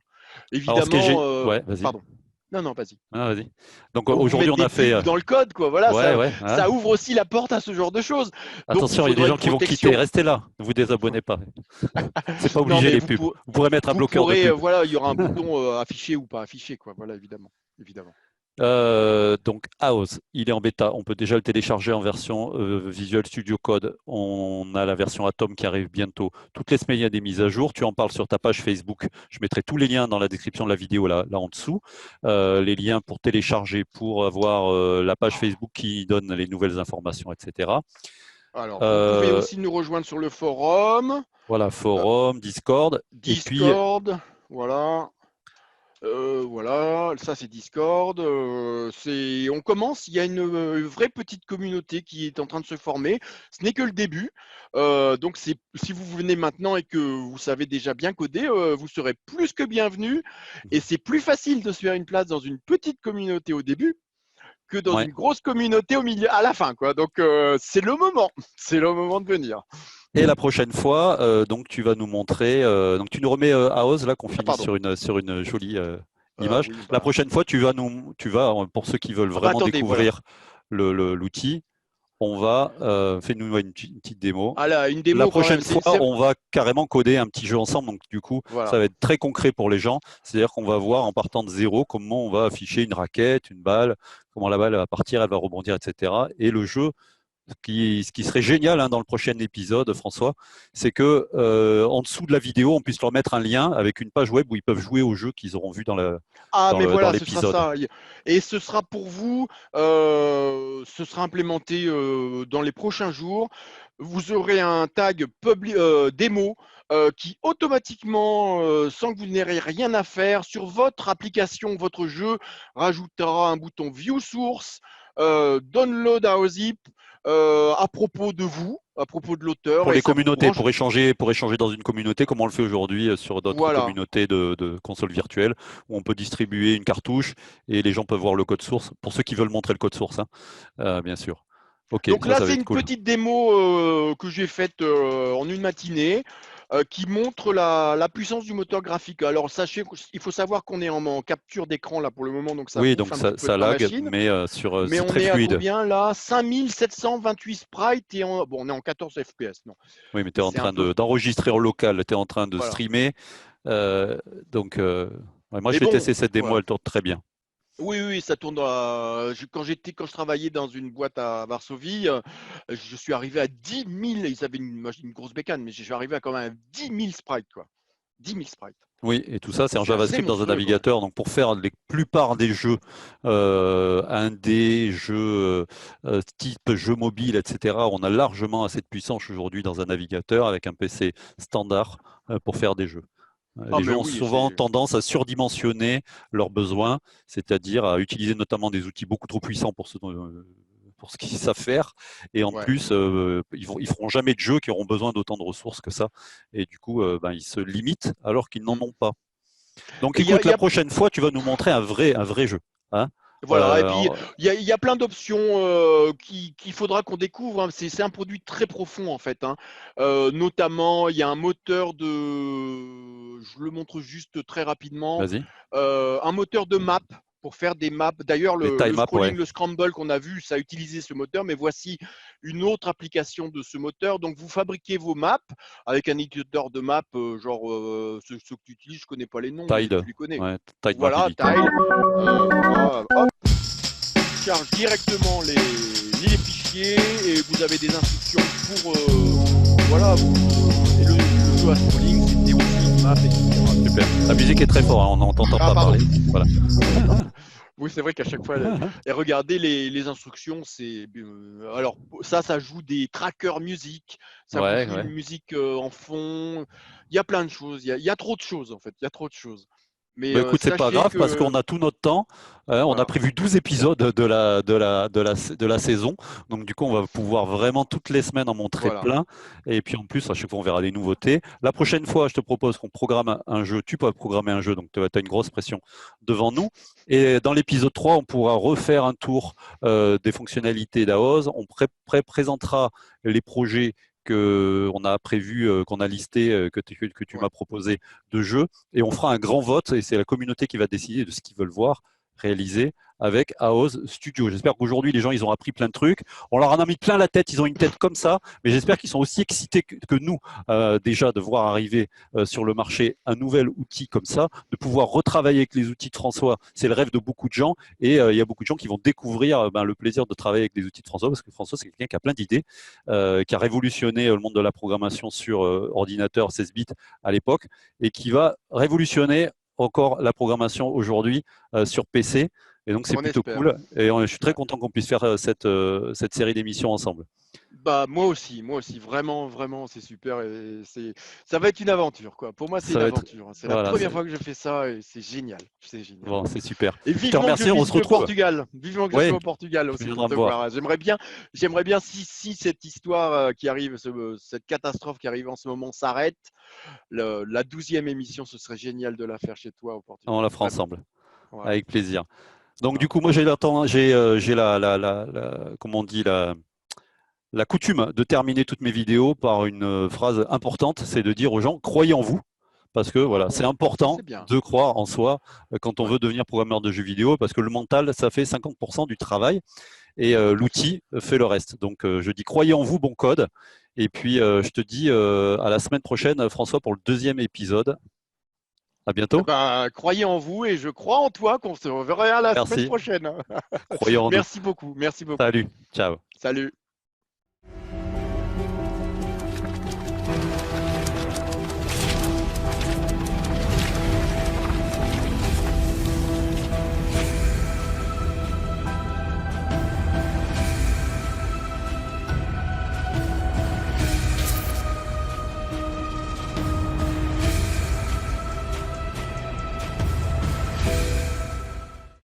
Alors, ce qui est Évidemment, Ouais, vas-y. pardon. Non, non, vas-y. Ah, vas-y. Donc, Ou aujourd'hui, mettre on des a fait. pubs dans le code, quoi. Voilà, Ouais, ouais. ça Hein. ouvre aussi la porte à ce genre de choses. Donc, il Attention, il y a des faudra une gens qui vont quitter. protection. Restez là. Ne vous désabonnez pas. C'est pas Non, obligé mais les pubs. Vous pourrez mettre un vous bloqueur de pourrez, pub. voilà, il y aura un bouton affiché ou pas affiché, quoi. Voilà, évidemment, évidemment. Donc, House, il est en bêta. On peut déjà le télécharger en version Visual Studio Code. On a la version Atom qui arrive bientôt. Toutes les semaines, il y a des mises à jour. Tu en parles sur ta page Facebook. Je mettrai tous les liens dans la description de la vidéo là en dessous. Les liens pour télécharger, pour avoir la page Facebook qui donne les nouvelles informations, etc. Alors, vous pouvez Euh, aussi nous rejoindre sur le forum, voilà, euh, forum, Discord. Et puis, Discord, voilà. Voilà, ça c'est Discord. On commence, il y a une vraie petite communauté qui est en train de se former. Ce n'est que le début. Donc si vous venez maintenant et que vous savez déjà bien coder, vous serez plus que bienvenu. Et c'est plus facile de se faire une place dans une petite communauté au début que dans ouais. une grosse communauté au milieu, à la fin, quoi. Donc c'est le moment, c'est le moment de venir. Et la prochaine fois, donc tu vas nous montrer, donc tu nous remets à Oz là qu'on Ah, finisse pardon. sur une jolie image. Oui, La bah. prochaine fois, pour ceux qui veulent Ah bah vraiment attendez, voilà. découvrir l'outil, on va fais-nous une petite démo. Ah là, une La démo quand même. prochaine fois, on va carrément coder un petit jeu ensemble. Donc du coup, ça Voilà. va être très concret pour les gens. C'est-à-dire qu'on va voir en partant de zéro comment on va afficher une raquette, une balle, comment la balle va partir, elle va rebondir, etc. Et le jeu ce qui serait génial dans le prochain épisode, François, c'est que en dessous de la vidéo, on puisse leur mettre un lien avec une page web où ils peuvent jouer au jeu qu'ils auront vu Ah, mais dans voilà, ce sera l'épisode. ça. Et ce sera pour vous, ce sera implémenté dans les prochains jours. Vous aurez un tag démo qui automatiquement, sans que vous n'ayez rien à faire, sur votre application, votre jeu, rajoutera un bouton View Source, Download à zip à propos de vous, à propos de l'auteur, Pour et les ça vous communautés, branche. pour échanger dans une communauté, comme on le fait aujourd'hui sur d'autres Voilà. communautés de consoles virtuelles, où on peut distribuer une cartouche et les gens peuvent voir le code source, pour ceux qui veulent montrer le code source, bien sûr. Ok, Donc là, ça va c'est être une cool. petite démo que j'ai faite en une matinée qui montre la puissance du moteur graphique. Alors, sachez qu'il faut savoir qu'on est en capture d'écran là pour le moment, donc ça Oui, bouffe donc un petit peu de ça ma lag, machine. mais Mais c'est on très est à fluide. combien là? 5728 sprites et bon, on est en 14 FPS. Non, Oui, mais tu es en c'est un train peu. d'enregistrer en local, tu es en train de Voilà. streamer. Euh, donc, ouais, moi, je Mais l'ai bon, testé cette démo, voilà. elle tourne très bien. Oui, ça tourne. Quand je travaillais dans une boîte à Varsovie, je suis arrivé à 10 000. Ils avaient une grosse bécane, mais je suis arrivé à quand même 10 000 sprites, quoi. 10 000 sprites. Oui, et tout ça, c'est en C'est assez JavaScript dans un monstrueux quand même. navigateur. Donc, pour faire la plupart des jeux indés, jeux type jeux mobile, etc., on a largement assez de puissance aujourd'hui dans un navigateur avec un PC standard pour faire des jeux. Ah, Les mais gens ont oui, souvent c'est. tendance à surdimensionner leurs besoins, c'est-à-dire à utiliser notamment des outils beaucoup trop puissants pour ce qu'ils savent faire. Et en Ouais. plus, ils feront jamais de jeux qui auront besoin d'autant de ressources que ça. Et du coup, ils se limitent alors qu'ils n'en Mm. ont pas. Donc Et écoute, la prochaine fois, tu vas nous montrer un vrai jeu. Hein. voilà, et puis Euh, il y a plein d'options qu'il faudra qu'on découvre, hein. C'est un produit très profond en fait, hein. Notamment, il y a un moteur de, je le montre juste très rapidement, Vas-y. un moteur de map pour faire des maps. D'ailleurs, Les le time maps, ouais. scrolling, le scramble qu'on a vu, ça a utilisé ce moteur, mais voici une autre application de ce moteur. Donc, vous fabriquez vos maps avec un éditeur de maps, genre ceux que tu utilises, je ne connais pas les noms, mais Tide. tu les connais. Ouais, Tide Map Voilà, Editor. Tile. Voilà, hop, charge directement les fichiers et vous avez des instructions pour voilà. Et le jeu à scrolling, c'était aussi une map, etc. Super. La musique est très forte, hein, on n'entend Ah pas pardon. parler. Voilà. Oui, c'est vrai qu'à chaque fois, et regardez les instructions, c'est alors ça joue des trackers musique, ça vous Ouais, joue une ouais. musique en fond. Il y a plein de choses, il y a trop de choses en fait, il y a trop de choses. Mais Bah, écoute, c'est pas sachez grave parce que qu'on a tout notre temps. On a voilà, prévu 12 épisodes de la saison. Donc, du coup, on va pouvoir vraiment toutes les semaines en montrer voilà. plein. Et puis, en plus, à chaque fois, on verra des nouveautés. La prochaine fois, je te propose qu'on programme un jeu. Tu peux programmer un jeu, donc tu as une grosse pression devant nous. Et dans l'épisode 3, on pourra refaire un tour des fonctionnalités d'AOS. On présentera les projets qu'on a prévus, qu'on a listés, que tu Ouais. m'as proposé de jeux et on fera un grand vote et c'est la communauté qui va décider de ce qu'ils veulent voir réalisé avec AOS Studio. J'espère qu'aujourd'hui, les gens, ils ont appris plein de trucs. On leur en a mis plein la tête, ils ont une tête comme ça, mais j'espère qu'ils sont aussi excités que nous, déjà, de voir arriver sur le marché un nouvel outil comme ça, de pouvoir retravailler avec les outils de François. C'est le rêve de beaucoup de gens et il y a beaucoup de gens qui vont découvrir le plaisir de travailler avec les outils de François parce que François, c'est quelqu'un qui a plein d'idées, qui a révolutionné le monde de la programmation sur ordinateur 16 bits à l'époque et qui va révolutionner encore la programmation aujourd'hui sur PC. Et donc, c'est On plutôt espère. cool. Et je suis très Ouais. content qu'on puisse faire cette série d'émissions ensemble. Bah moi aussi, vraiment, vraiment, c'est super et ça va être une aventure quoi. Pour moi, c'est Ça une va être. aventure, hein. C'est la Voilà, première fois que je fais ça et c'est génial, c'est génial. bon, c'est super. Et Je te vivement que je remercie, on se visite le retrouve. Portugal, vivement que je Oui, sois au Portugal tu aussi pour viendras te me voir. voir, hein. J'aimerais bien si cette histoire qui arrive, cette catastrophe qui arrive en ce moment s'arrête, la 12e émission, ce serait génial de la faire chez toi au On Portugal, la fera vraiment. ensemble, Voilà, avec plaisir. Donc, voilà. du coup, moi, j'ai comment on dit, la coutume de terminer toutes mes vidéos par une phrase importante, c'est de dire aux gens, croyez en vous. Parce que voilà, Ah, c'est ça important c'est bien. de croire en soi quand on Ouais, veut devenir programmeur de jeux vidéo, parce que le mental, ça fait 50% du travail et l'outil fait le reste. Donc je dis croyez en vous, bon code. Et puis je te dis à la semaine prochaine, François, pour le deuxième épisode. À eh bientôt. ben, croyez en vous et je crois en toi qu'on se reverra la semaine Merci. prochaine. Croyez en nous. Merci beaucoup, merci beaucoup. Salut. Ciao. Salut.